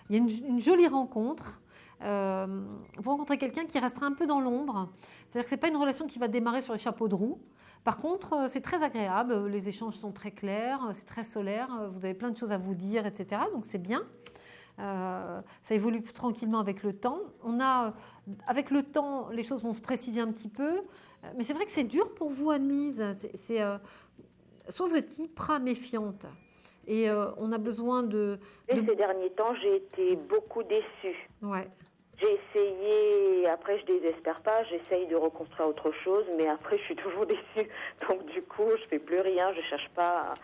Il y a une jolie rencontre. Vous rencontrez quelqu'un qui restera un peu dans l'ombre. C'est-à-dire que ce n'est pas une relation qui va démarrer sur les chapeaux de roue. Par contre, c'est très agréable. Les échanges sont très clairs, c'est très solaire. Vous avez plein de choses à vous dire, etc. Donc, c'est bien. Ça évolue tranquillement avec le temps. Avec le temps, les choses vont se préciser un petit peu. Mais c'est vrai que c'est dur pour vous, Anne-Lise. Soit vous êtes hyper méfiante et on a besoin de... Ces derniers temps, j'ai été beaucoup déçue. Ouais. J'ai essayé, après je désespère pas, j'essaye de reconstruire autre chose, mais après je suis toujours déçue. Donc du coup, je fais plus rien, je cherche pas...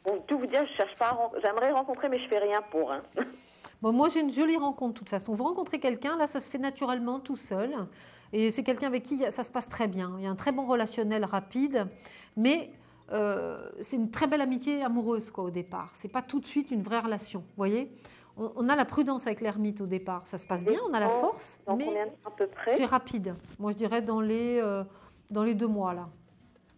Pour tout vous dire, je cherche pas j'aimerais rencontrer, mais je fais rien pour. Hein. Bon, moi, j'ai une jolie rencontre, de toute façon. Vous rencontrez quelqu'un, là, ça se fait naturellement, tout seul. Et c'est quelqu'un avec qui ça se passe très bien. Il y a un très bon relationnel rapide, mais c'est une très belle amitié amoureuse, quoi, au départ. C'est pas tout de suite une vraie relation, vous voyez. On a la prudence avec l'ermite au départ. Ça se passe bien, on a la force, mais combien de temps à peu près? C'est rapide. Moi, je dirais dans les 2 mois, là.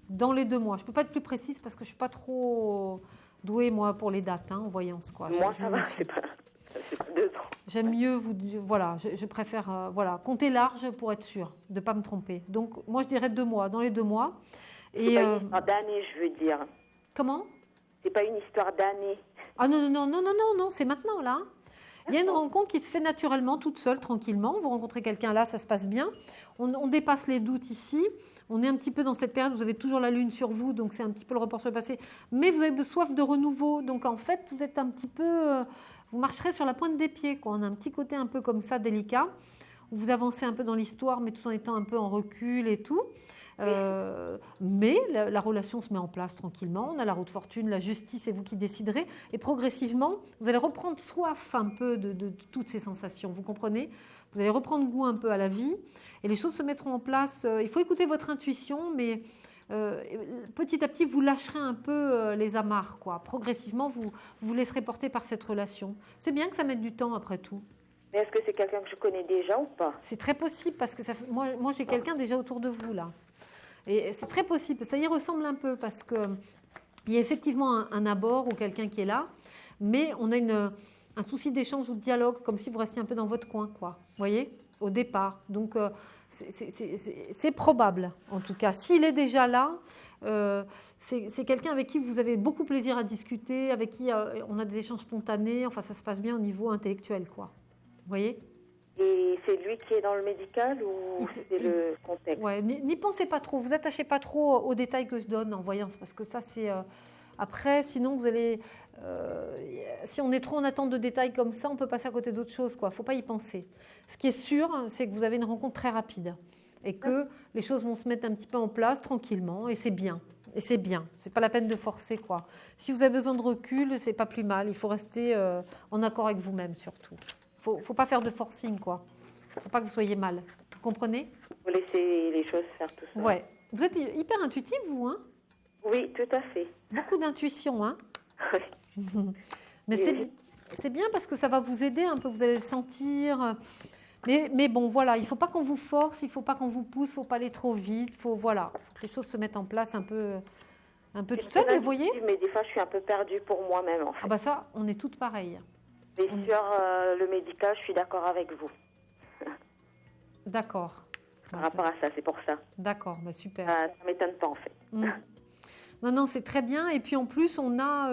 Dans les 2 mois. Je ne peux pas être plus précise parce que je ne suis pas trop douée, moi, pour les dates, en voyance, quoi. Moi, ça va, c'est pas 2 ans. J'aime mieux voilà, je préfère compter large pour être sûre de ne pas me tromper. Donc, moi, je dirais 2 mois. Dans les 2 mois. C'est pas une histoire d'année, je veux dire. Comment? C'est pas une histoire d'année. Ah non, c'est maintenant, là. Il y a une rencontre qui se fait naturellement, toute seule, tranquillement. Vous rencontrez quelqu'un là, ça se passe bien. On dépasse les doutes ici. On est un petit peu dans cette période, vous avez toujours la lune sur vous, donc c'est un petit peu le report sur le passé. Mais vous avez soif de renouveau. Donc en fait, vous êtes un petit peu... vous marcherez sur la pointe des pieds, quoi. On a un petit côté un peu comme ça, délicat. Où vous avancez un peu dans l'histoire, mais tout en étant un peu en recul et tout. Mais la relation se met en place tranquillement. On a la roue de fortune, la justice, c'est vous qui déciderez. Et progressivement, vous allez reprendre soif un peu de toutes ces sensations. Vous comprenez? Vous allez reprendre goût un peu à la vie. Et les choses se mettront en place. Il faut écouter votre intuition, mais petit à petit, vous lâcherez un peu les amarres, quoi. Progressivement, vous vous laisserez porter par cette relation. C'est bien que ça mette du temps, après tout. Mais est-ce que c'est quelqu'un que je connais déjà ou pas? C'est très possible, parce que moi j'ai quelqu'un déjà autour de vous, là. Et c'est très possible, ça y ressemble un peu parce qu'il y a effectivement un abord ou quelqu'un qui est là, mais on a un souci d'échange ou de dialogue, comme si vous restiez un peu dans votre coin, quoi. Vous voyez, au départ. Donc c'est probable, en tout cas. S'il est déjà là, c'est quelqu'un avec qui vous avez beaucoup plaisir à discuter, avec qui on a des échanges spontanés, enfin ça se passe bien au niveau intellectuel, quoi. Vous voyez ? Et c'est lui qui est dans le médical ou c'est le contexte? Ouais, n'y pensez pas trop, vous attachez pas trop aux détails que je donne en voyance, parce que ça c'est... après, sinon vous allez... si on est trop en attente de détails comme ça, on peut passer à côté d'autres choses, quoi. Faut pas y penser. Ce qui est sûr, c'est que vous avez une rencontre très rapide et que les choses vont se mettre un petit peu en place tranquillement, et c'est bien. Et c'est bien, c'est pas la peine de forcer, quoi. Si vous avez besoin de recul, c'est pas plus mal, il faut rester en accord avec vous-même surtout. Faut pas faire de forcing, quoi. Faut pas que vous soyez mal. Vous comprenez? Faut laisser les choses faire tout seul. Ouais. Vous êtes hyper intuitive, vous, hein? Oui, tout à fait. Beaucoup d'intuition, hein? Mais c'est bien parce que ça va vous aider un peu, vous allez le sentir. Mais bon, voilà, il ne faut pas qu'on vous force, il ne faut pas qu'on vous pousse, il ne faut pas aller trop vite. Il faut que les choses se mettent en place un peu toutes seules, vous voyez? Mais des fois, je suis un peu perdue pour moi-même, en fait. Ah bah ça, on est toutes pareilles. Mais sur le médical, je suis d'accord avec vous. D'accord. Par rapport à ça, c'est pour ça. D'accord, bah super. Ça ne m'étonne pas, en fait. Non, c'est très bien. Et puis en plus, on a...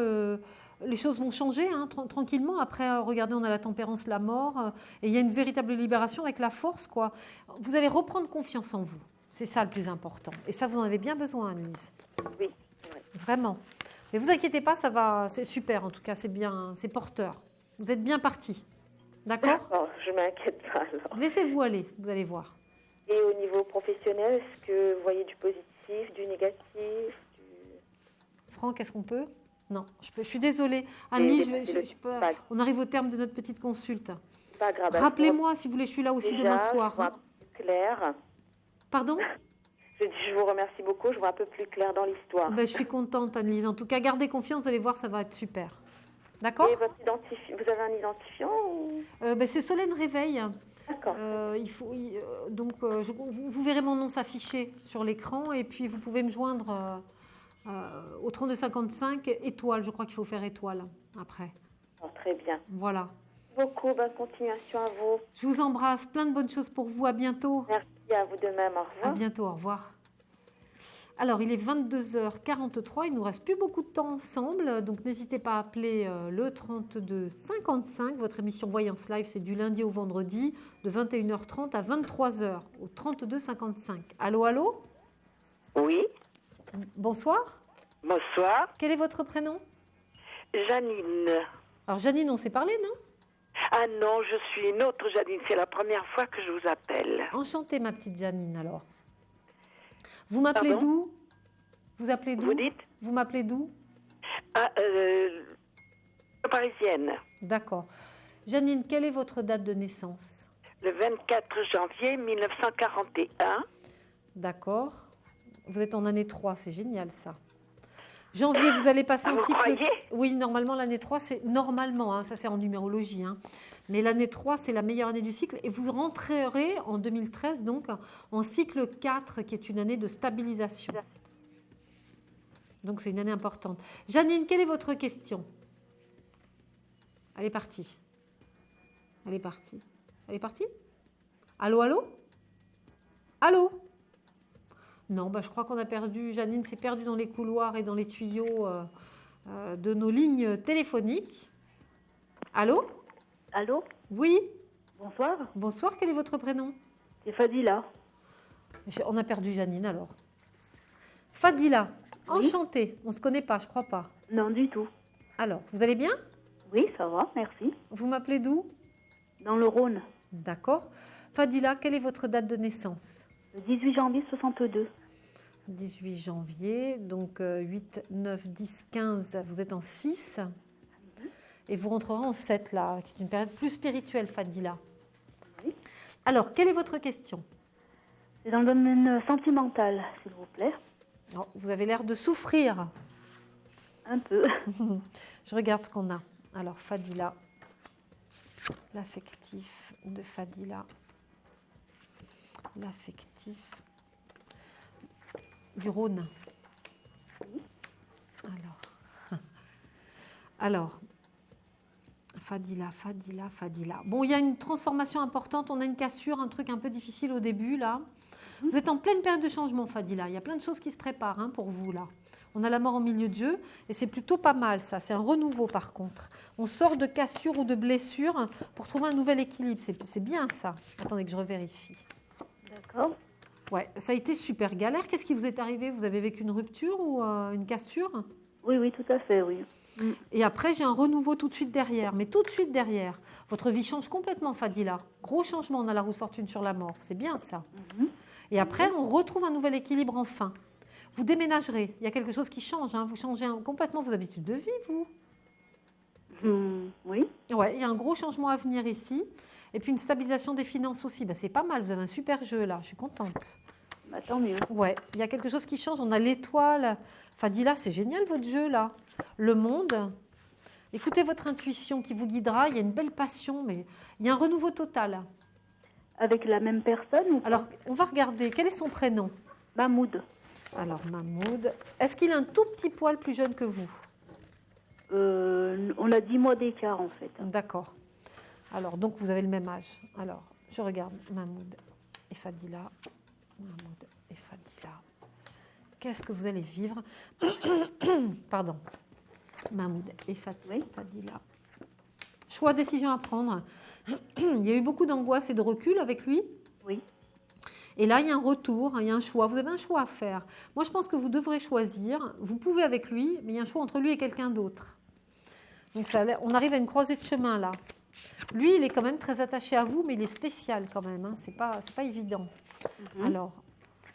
les choses vont changer hein, tranquillement. Après, regardez, on a la tempérance, la mort. Et il y a une véritable libération avec la force, quoi. Vous allez reprendre confiance en vous. C'est ça le plus important. Et ça, vous en avez bien besoin, Annelise. Oui. Vraiment. Mais vous inquiétez pas, ça va... C'est super, en tout cas. C'est bien, c'est porteur. Vous êtes bien parti. D'accord? D'accord, je ne m'inquiète pas alors. Laissez-vous aller, vous allez voir. Et au niveau professionnel, est-ce que vous voyez du positif, du négatif Franck, est-ce qu'on peut? Non, je suis désolée. Annie, on arrive au terme de notre petite consulte. Pas grave. Rappelez-moi, si vous voulez, je suis là aussi demain soir. Je vois un peu plus clair. Pardon? Je vous remercie beaucoup, je vois un peu plus clair dans l'histoire. Je suis contente, Annelise. En tout cas, gardez confiance, vous allez voir, ça va être super. D'accord? Et vous avez un identifiant ou... C'est Solène Réveil. D'accord. Vous verrez mon nom s'afficher sur l'écran et puis vous pouvez me joindre au 3255 étoile. Je crois qu'il faut faire étoile après. Oh, très bien. Voilà. Beaucoup, bonne continuation à vous. Je vous embrasse, plein de bonnes choses pour vous. À bientôt. Merci à vous de même. Au revoir. À bientôt, au revoir. Alors, il est 22h43, il ne nous reste plus beaucoup de temps ensemble, donc n'hésitez pas à appeler le 3255. Votre émission Voyance Live, c'est du lundi au vendredi, de 21h30 à 23h, au 3255. Allô, allô? Oui. Bonsoir. Bonsoir. Quel est votre prénom? Janine. Alors, Janine, on s'est parlé, non? Ah non, je suis une autre Janine, c'est la première fois que je vous appelle. Enchantée, ma petite Janine, alors. Vous m'appelez d'où? Vous appelez d'où? Vous dites? Vous m'appelez d'où? Parisienne. D'accord. Janine, quelle est votre date de naissance? Le 24 janvier 1941. D'accord. Vous êtes en année 3, c'est génial ça. Janvier, vous allez passer en cycle... Croyez? Oui, normalement, l'année 3, c'est normalement, hein, ça c'est en numérologie, hein. Mais l'année 3, c'est la meilleure année du cycle. Et vous rentrerez en 2013, donc, en cycle 4, qui est une année de stabilisation. Donc, c'est une année importante. Janine, quelle est votre question? Elle est partie. Elle est partie. Elle est partie? Allô, allô? Allô? Non, je crois qu'on a perdu, Janine s'est perdue dans les couloirs et dans les tuyaux de nos lignes téléphoniques. Allô? Allô? Oui. Bonsoir. Bonsoir, quel est votre prénom? C'est Fadila. On a perdu Janine alors. Fadila, enchantée. On ne se connaît pas, je crois pas. Non, du tout. Alors, vous allez bien? Oui, ça va, merci. Vous m'appelez d'où? Dans le Rhône. D'accord. Fadila, quelle est votre date de naissance? Le 18 janvier 62. 18 janvier, donc 8, 9, 10, 15, vous êtes en 6. Et vous rentrerez en 7, là, qui est une période plus spirituelle, Fadila. Oui. Alors, quelle est votre question? C'est dans le domaine sentimental, s'il vous plaît. Non, vous avez l'air de souffrir. Un peu. Je regarde ce qu'on a. Alors, Fadila, l'affectif de Fadila. L'affectif du Rhône. Alors, Fadila. Bon, il y a une transformation importante. On a une cassure, un truc un peu difficile au début, là. Vous êtes en pleine période de changement, Fadila. Il y a plein de choses qui se préparent pour vous, là. On a la mort au milieu de jeu et c'est plutôt pas mal, ça. C'est un renouveau, par contre. On sort de cassure ou de blessure pour trouver un nouvel équilibre. C'est bien, ça. Attendez que je revérifie. D'accord. Ouais, ça a été super galère. Qu'est-ce qui vous est arrivé? Vous avez vécu une rupture ou une cassure? Oui, tout à fait, oui. Et après, j'ai un renouveau tout de suite derrière. Mais tout de suite derrière, votre vie change complètement, Fadila. Gros changement, on a la roue de fortune sur la mort. C'est bien, ça. Et après, on retrouve un nouvel équilibre enfin. Vous déménagerez. Il y a quelque chose qui change. Vous changez complètement vos habitudes de vie, vous. Oui. Ouais, il y a un gros changement à venir ici. Et puis une stabilisation des finances aussi. C'est pas mal. Vous avez un super jeu, là. Je suis contente. Tant mieux. Ouais, il y a quelque chose qui change. On a l'étoile. Fadila, c'est génial, votre jeu, là. Le monde. Écoutez votre intuition qui vous guidera. Il y a une belle passion, mais il y a un renouveau total. Avec la même personne ou pas? Alors, on va regarder. Quel est son prénom? Mahmoud. Alors, Mahmoud. Est-ce qu'il a un tout petit poil plus jeune que vous? On a 10 mois d'écart, en fait. D'accord. Alors, donc, vous avez le même âge. Alors, je regarde Mahmoud et Fadila. Mahmoud et Fadila. Qu'est-ce que vous allez vivre? Pardon. Mahmoud et Fadila. Choix, décision à prendre. Il y a eu beaucoup d'angoisse et de recul avec lui. Oui. Et là, il y a un retour, il y a un choix. Vous avez un choix à faire. Moi, je pense que vous devrez choisir. Vous pouvez avec lui, mais il y a un choix entre lui et quelqu'un d'autre. Donc, on arrive à une croisée de chemin, là. Lui, il est quand même très attaché à vous, mais il est spécial quand même. C'est pas évident. Alors,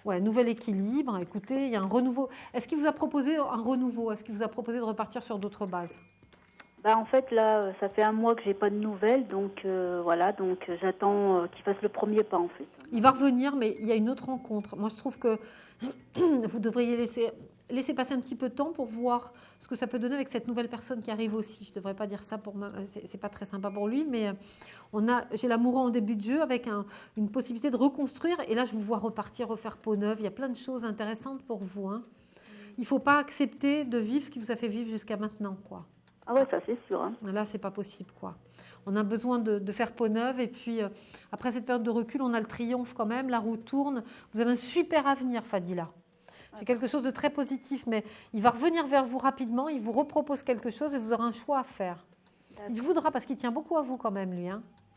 ouais, nouvel équilibre. Écoutez, il y a un renouveau. Est-ce qu'il vous a proposé un renouveau? Est-ce qu'il vous a proposé de repartir sur d'autres bases? En fait, là, ça fait un mois que j'ai pas de nouvelles, donc voilà, donc j'attends qu'il fasse le premier pas, en fait. Il va revenir, mais il y a une autre rencontre. Moi, je trouve que vous devriez laisser passer un petit peu de temps pour voir ce que ça peut donner avec cette nouvelle personne qui arrive aussi. Je ne devrais pas dire ça, c'est pas très sympa pour lui, mais j'ai l'amoureux en début de jeu avec une possibilité de reconstruire, et là, je vous vois repartir, refaire peau neuve. Il y a plein de choses intéressantes pour vous. Il ne faut pas accepter de vivre ce qui vous a fait vivre jusqu'à maintenant, quoi. Ah ouais, ça c'est sûr. Là, c'est pas possible, quoi. On a besoin de faire peau neuve. Et puis, après cette période de recul, on a le triomphe quand même. La roue tourne. Vous avez un super avenir, Fadila. C'est quelque chose de très positif. Mais il va revenir vers vous rapidement. Il vous repropose quelque chose et vous aurez un choix à faire. Il voudra, parce qu'il tient beaucoup à vous quand même, lui.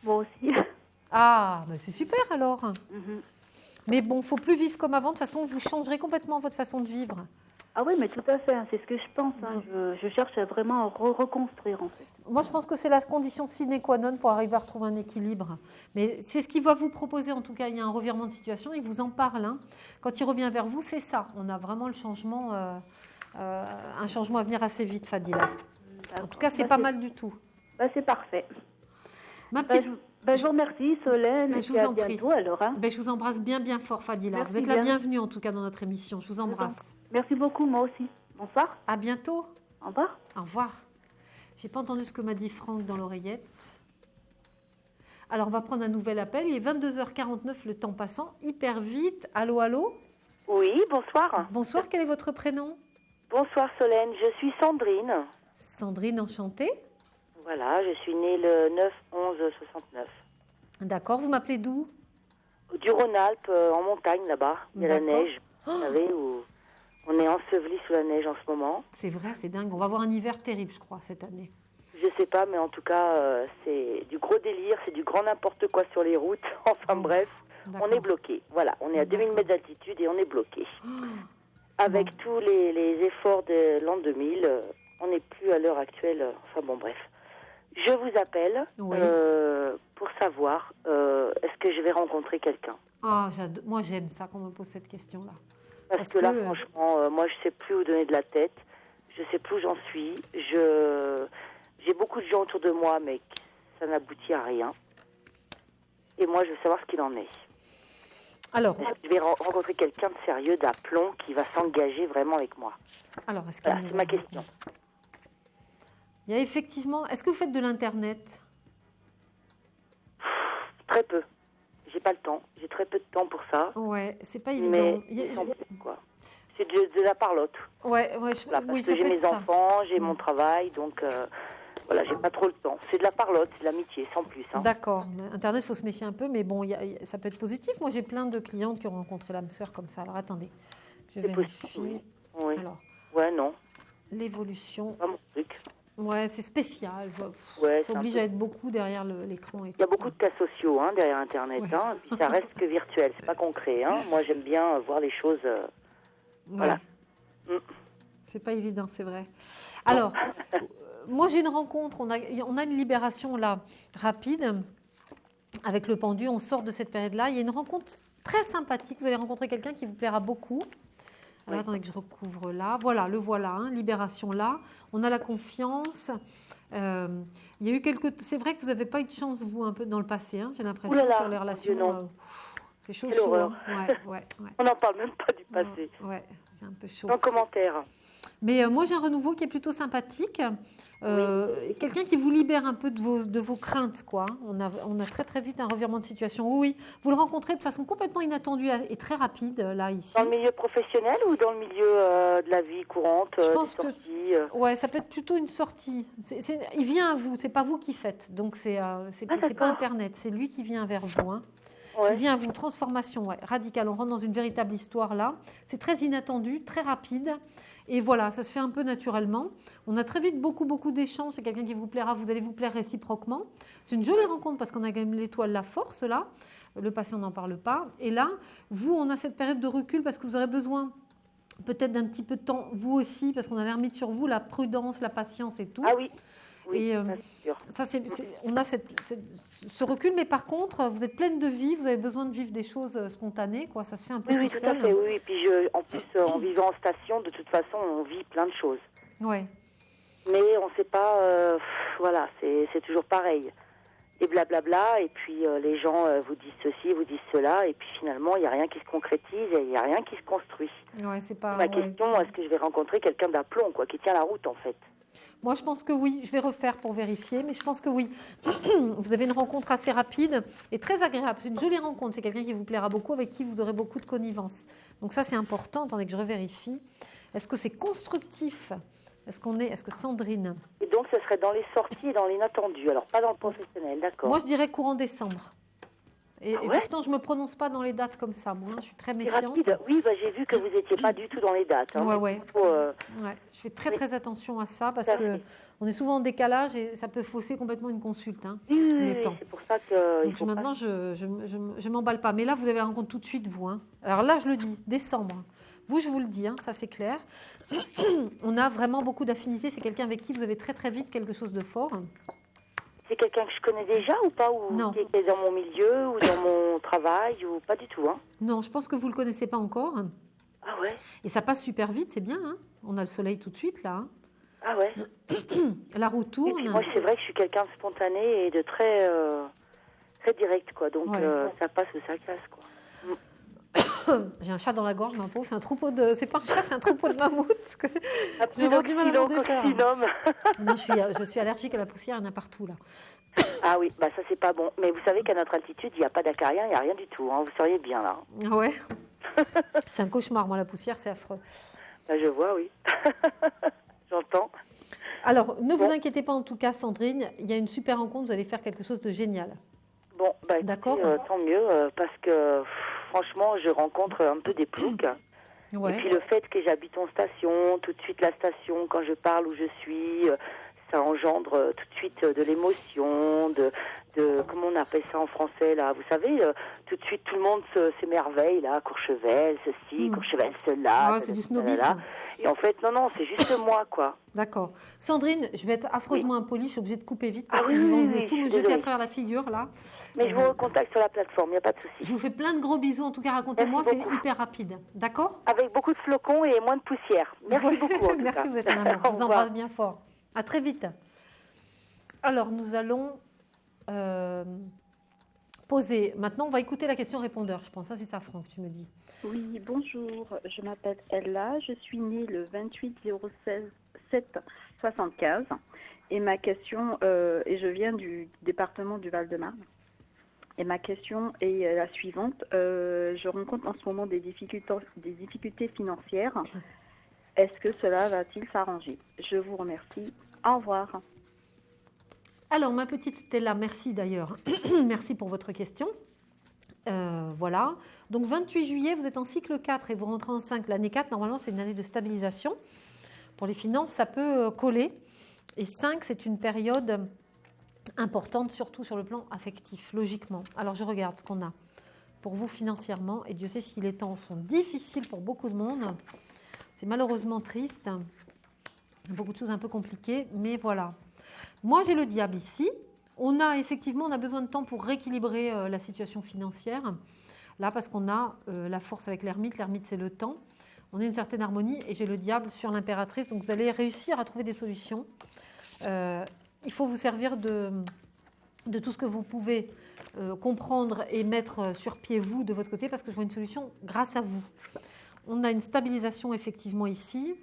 Moi aussi. Ah, ben c'est super alors. Mais bon, il ne faut plus vivre comme avant. De toute façon, vous changerez complètement votre façon de vivre. Ah oui, mais tout à fait, c'est ce que je pense. Je cherche vraiment à reconstruire, en fait. Moi, je pense que c'est la condition sine qua non pour arriver à retrouver un équilibre. Mais c'est ce qu'il va vous proposer. En tout cas, il y a un revirement de situation. Il vous en parle. Quand il revient vers vous, c'est ça. On a vraiment le changement, un changement à venir assez vite, Fadila. En tout cas, c'est pas mal du tout. C'est parfait. Ma petite... je vous remercie, Solène. Et je vous en prie. Bientôt, alors. Je vous embrasse bien, bien fort, Fadila. Merci, vous êtes la bienvenue, en tout cas, dans notre émission. Je vous embrasse. Merci beaucoup, moi aussi. Bonsoir. À bientôt. Au revoir. Au revoir. Je n'ai pas entendu ce que m'a dit Franck dans l'oreillette. Alors, on va prendre un nouvel appel. Il est 22h49, le temps passant hyper vite. Allô, allô? Oui, bonsoir. Bonsoir, quel est votre prénom? Bonsoir, Solène. Je suis Sandrine. Sandrine, enchantée. Voilà, je suis née le 9-11-69. D'accord, vous m'appelez d'où? Du Rhône-Alpes, en montagne, là-bas. Il y a la neige. vous savez, où on est enseveli sous la neige en ce moment. C'est vrai, c'est dingue. On va avoir un hiver terrible, je crois, cette année. Je sais pas, mais en tout cas, c'est du gros délire, c'est du grand n'importe quoi sur les routes. Enfin bref, on est bloqué. Voilà, on est à 2000 mètres d'altitude et on est bloqué. Avec tous les efforts de l'an 2000, on n'est plus à l'heure actuelle. Enfin bon, bref. Je vous appelle pour savoir, est-ce que je vais rencontrer quelqu'un? Moi, j'aime ça qu'on me pose cette question-là. Parce que là, franchement, moi, je ne sais plus où donner de la tête. Je ne sais plus où j'en suis. J'ai beaucoup de gens autour de moi, mais ça n'aboutit à rien. Et moi, je veux savoir ce qu'il en est. Alors, je vais rencontrer quelqu'un de sérieux, d'aplomb, qui va s'engager vraiment avec moi. Alors, c'est ma question. Il y a effectivement... Est-ce que vous faites de l'Internet? Très peu. J'ai pas le temps. J'ai très peu de temps pour ça. Ouais, c'est pas évident. Mais quoi. C'est de la parlotte. Ouais, parce que j'ai mes enfants, j'ai mon travail, donc voilà, j'ai pas trop le temps. C'est de la parlotte, c'est de l'amitié, sans plus. Hein. D'accord. Internet, il faut se méfier un peu, mais bon, ça peut être positif. Moi, j'ai plein de clientes qui ont rencontré l'âme sœur comme ça. Alors, attendez, je vérifie. Oui. Alors, non. L'évolution. Pas mon truc. Ouais, c'est spécial. Ça oblige à être beaucoup derrière l'écran. Il y a beaucoup de cas sociaux derrière Internet. Ouais. Hein, puis ça reste que virtuel, c'est pas concret. Hein. Moi, j'aime bien voir les choses. Voilà. C'est pas évident, c'est vrai. Alors, moi, j'ai une rencontre. On a une libération là rapide avec le pendu. On sort de cette période-là. Il y a une rencontre très sympathique. Vous allez rencontrer quelqu'un qui vous plaira beaucoup. Alors, attendez que je recouvre là. Voilà, le voilà, libération là. On a la confiance. Il y a eu C'est vrai que vous n'avez pas eu de chance, vous, un peu dans le passé. J'ai l'impression sur les relations. C'est chaud. Quelle horreur. Ouais. On n'en parle même pas du passé. Ouais, c'est un peu chaud. Sans commentaire. Mais moi, j'ai un renouveau qui est plutôt sympathique. Quelqu'un qui vous libère un peu de vos craintes, quoi. On a très, très vite un revirement de situation. Oui, vous le rencontrez de façon complètement inattendue et très rapide, là, ici. Dans le milieu professionnel ou dans le milieu de la vie courante? Je pense que... Ouais, ça peut être plutôt une sortie. Il vient à vous, c'est pas vous qui faites. Donc, c'est pas Internet, c'est lui qui vient vers vous, Il vient à vous, transformation radicale. On rentre dans une véritable histoire là. C'est très inattendu, très rapide. Et voilà, ça se fait un peu naturellement. On a très vite beaucoup d'échanges. C'est quelqu'un qui vous plaira, vous allez vous plaire réciproquement. C'est une jolie rencontre parce qu'on a quand même l'étoile, la force là. Le passé, on n'en parle pas. Et là, vous, on a cette période de recul parce que vous aurez besoin peut-être d'un petit peu de temps, vous aussi, parce qu'on a remis sur vous la prudence, la patience et tout. Ah oui. Et ça, on a ce recul, mais par contre, vous êtes pleine de vie, vous avez besoin de vivre des choses spontanées, quoi. Ça se fait un peu tout seul. Tout à fait, oui. Et puis, en plus, en vivant en station, de toute façon, on vit plein de choses. Ouais. Mais on ne sait pas, voilà, c'est toujours pareil. Et blablabla, et puis les gens vous disent ceci, vous disent cela, et puis finalement, il n'y a rien qui se concrétise, et il n'y a rien qui se construit. Ouais, c'est pas... Ma question, est-ce que je vais rencontrer quelqu'un d'aplomb, quoi, qui tient la route, en fait? Moi, je pense que oui. Je vais refaire pour vérifier, mais je pense que oui. Vous avez une rencontre assez rapide et très agréable. C'est une jolie rencontre. C'est quelqu'un qui vous plaira beaucoup, avec qui vous aurez beaucoup de connivence. Donc ça, c'est important. Attendez que je revérifie. Est-ce que c'est constructif? Est-ce que Sandrine... Et donc, ce serait dans les sorties et dans l'inattendu. Alors, pas dans le professionnel, d'accord. Moi, je dirais courant décembre. Et pourtant, je ne me prononce pas dans les dates comme ça. Moi, je suis très méfiante. Rapide. Oui, j'ai vu que vous n'étiez pas du tout dans les dates. Ouais. Je fais très attention à ça parce qu'on est souvent en décalage et ça peut fausser complètement une consulte. Le temps. C'est pour ça que... Donc, maintenant, je ne m'emballe pas. Mais là, vous avez la rencontre tout de suite, vous. Alors là, je le dis, décembre. Vous, je vous le dis, ça c'est clair. On a vraiment beaucoup d'affinités. C'est quelqu'un avec qui vous avez très très vite quelque chose de fort. C'est quelqu'un que je connais déjà ou pas, ou qui est dans mon milieu ou dans mon travail, ou pas du tout. Non, je pense que vous ne le connaissez pas encore. Ah ouais. Et ça passe super vite, c'est bien. On a le soleil tout de suite là. Ah ouais. La roue tourne. Et puis moi, c'est vrai que je suis quelqu'un de spontané et de très très direct, quoi. Donc ça passe ou ça casse, quoi. J'ai un chat dans la gorge, ma pauvre. C'est un troupeau de... C'est pas un chat, c'est un troupeau de mammouths. J'ai avoir du mal à m'en défaire. Non, je suis allergique à la poussière, il y en a partout, là. Ah oui, ça, c'est pas bon. Mais vous savez qu'à notre altitude, il n'y a pas d'acarien, il n'y a rien du tout. Vous seriez bien, là. Ouais. C'est un cauchemar, moi, la poussière, c'est affreux. Je vois, oui. J'entends. Alors, ne vous inquiétez pas, en tout cas, Sandrine. Il y a une super rencontre, vous allez faire quelque chose de génial. Bon, d'accord. Tant mieux, parce que... Franchement, je rencontre un peu des ploucs. Et puis le fait que j'habite en station, tout de suite la station, quand je parle où je suis, ça engendre tout de suite de l'émotion, de comment on appelle ça en français là, vous savez, tout de suite tout le monde s'émerveille là, Courchevel, ceci, Courchevel cela, c'est du snobisme. Et en fait, non, c'est juste moi, quoi. D'accord. Sandrine, je vais être affreusement impolie, je suis obligée de couper vite parce qu'ils vont tout me jeter à travers la figure, là. Mais je vous recontacte sur la plateforme, il n'y a pas de souci. Je vous fais plein de gros bisous, en tout cas, racontez-moi, c'est hyper rapide. D'accord ? Avec beaucoup de flocons et moins de poussière. Merci beaucoup, en tout Merci, cas. vous êtes un amour. Je vous embrasse bien fort. À très vite. Alors, nous allons poser... Maintenant, on va écouter la question répondeur, je pense. Ça, c'est ça, Franck, tu me dis. Oui, bonjour, je m'appelle Ella, je suis née le 28/07/75 et ma question, et je viens du département du Val-de-Marne, et ma question est la suivante, je rencontre en ce moment des difficultés financières, est-ce que cela va-t-il s'arranger? Je vous remercie, au revoir. Alors, ma petite Stella, merci d'ailleurs, merci pour votre question. Voilà, donc 28 juillet, vous êtes en cycle 4 et vous rentrez en 5. L'année 4, normalement, c'est une année de stabilisation. Pour les finances, ça peut coller. Et 5, c'est une période importante, surtout sur le plan affectif, logiquement. Alors, je regarde ce qu'on a pour vous financièrement. Et Dieu sait si les temps sont difficiles pour beaucoup de monde. C'est malheureusement triste. Beaucoup de choses un peu compliquées, mais voilà. Moi, j'ai le diable ici. On a besoin de temps pour rééquilibrer la situation financière. Là, parce qu'on a la force avec l'ermite. L'ermite, c'est le temps. On a une certaine harmonie et j'ai le diable sur l'impératrice. Donc, vous allez réussir à trouver des solutions. Il faut vous servir de tout ce que vous pouvez comprendre et mettre sur pied, vous, de votre côté, parce que je vois une solution grâce à vous. On a une stabilisation, effectivement, ici.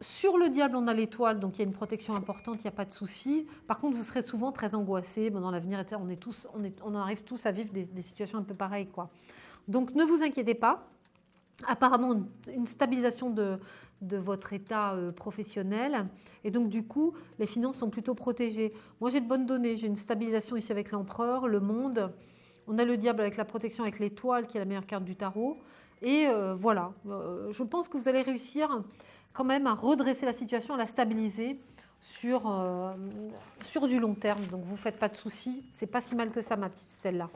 Sur le diable, on a l'étoile, donc il y a une protection importante, il n'y a pas de souci. Par contre, vous serez souvent très angoissés. Dans l'avenir, on arrive tous à vivre des situations un peu pareilles, quoi. Donc, ne vous inquiétez pas. Apparemment, une stabilisation de votre état professionnel. Et donc, du coup, les finances sont plutôt protégées. Moi, j'ai de bonnes données. J'ai une stabilisation ici avec l'empereur, le monde. On a le diable avec la protection, avec l'étoile, qui est la meilleure carte du tarot. Et voilà. Je pense que vous allez réussir quand même à redresser la situation, à la stabiliser sur du long terme. Donc, vous ne faites pas de soucis. Ce n'est pas si mal que ça, ma petite Stella.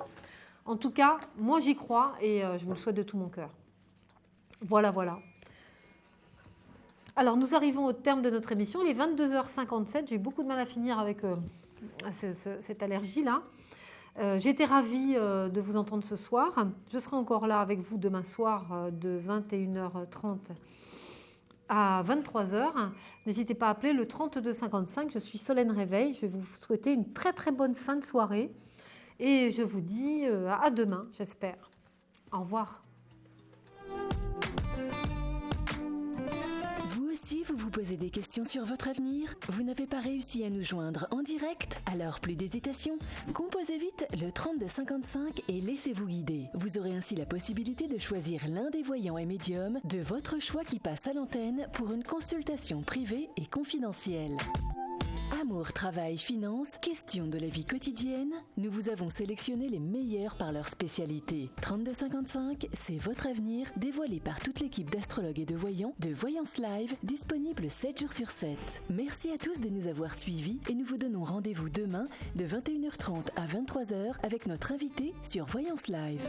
En tout cas, moi, j'y crois et je vous le souhaite de tout mon cœur. Voilà, voilà. Alors, nous arrivons au terme de notre émission. Il est 22h57. J'ai eu beaucoup de mal à finir avec cette allergie-là. J'ai été ravie de vous entendre ce soir. Je serai encore là avec vous demain soir de 21h30 à 23h. N'hésitez pas à appeler le 3255. Je suis Solène Réveil. Je vais vous souhaiter une très très bonne fin de soirée. Et je vous dis à demain, j'espère. Au revoir. Vous aussi, vous vous posez des questions sur votre avenir? Vous n'avez pas réussi à nous joindre en direct? Alors plus d'hésitation. Composez vite le 3255 et laissez-vous guider. Vous aurez ainsi la possibilité de choisir l'un des voyants et médiums de votre choix qui passe à l'antenne pour une consultation privée et confidentielle. Amour, travail, finances, questions de la vie quotidienne, nous vous avons sélectionné les meilleurs par leur spécialité. 3255, c'est votre avenir, dévoilé par toute l'équipe d'astrologues et de voyants de Voyance Live, disponible 7 jours sur 7. Merci à tous de nous avoir suivis et nous vous donnons rendez-vous demain de 21h30 à 23h avec notre invité sur Voyance Live.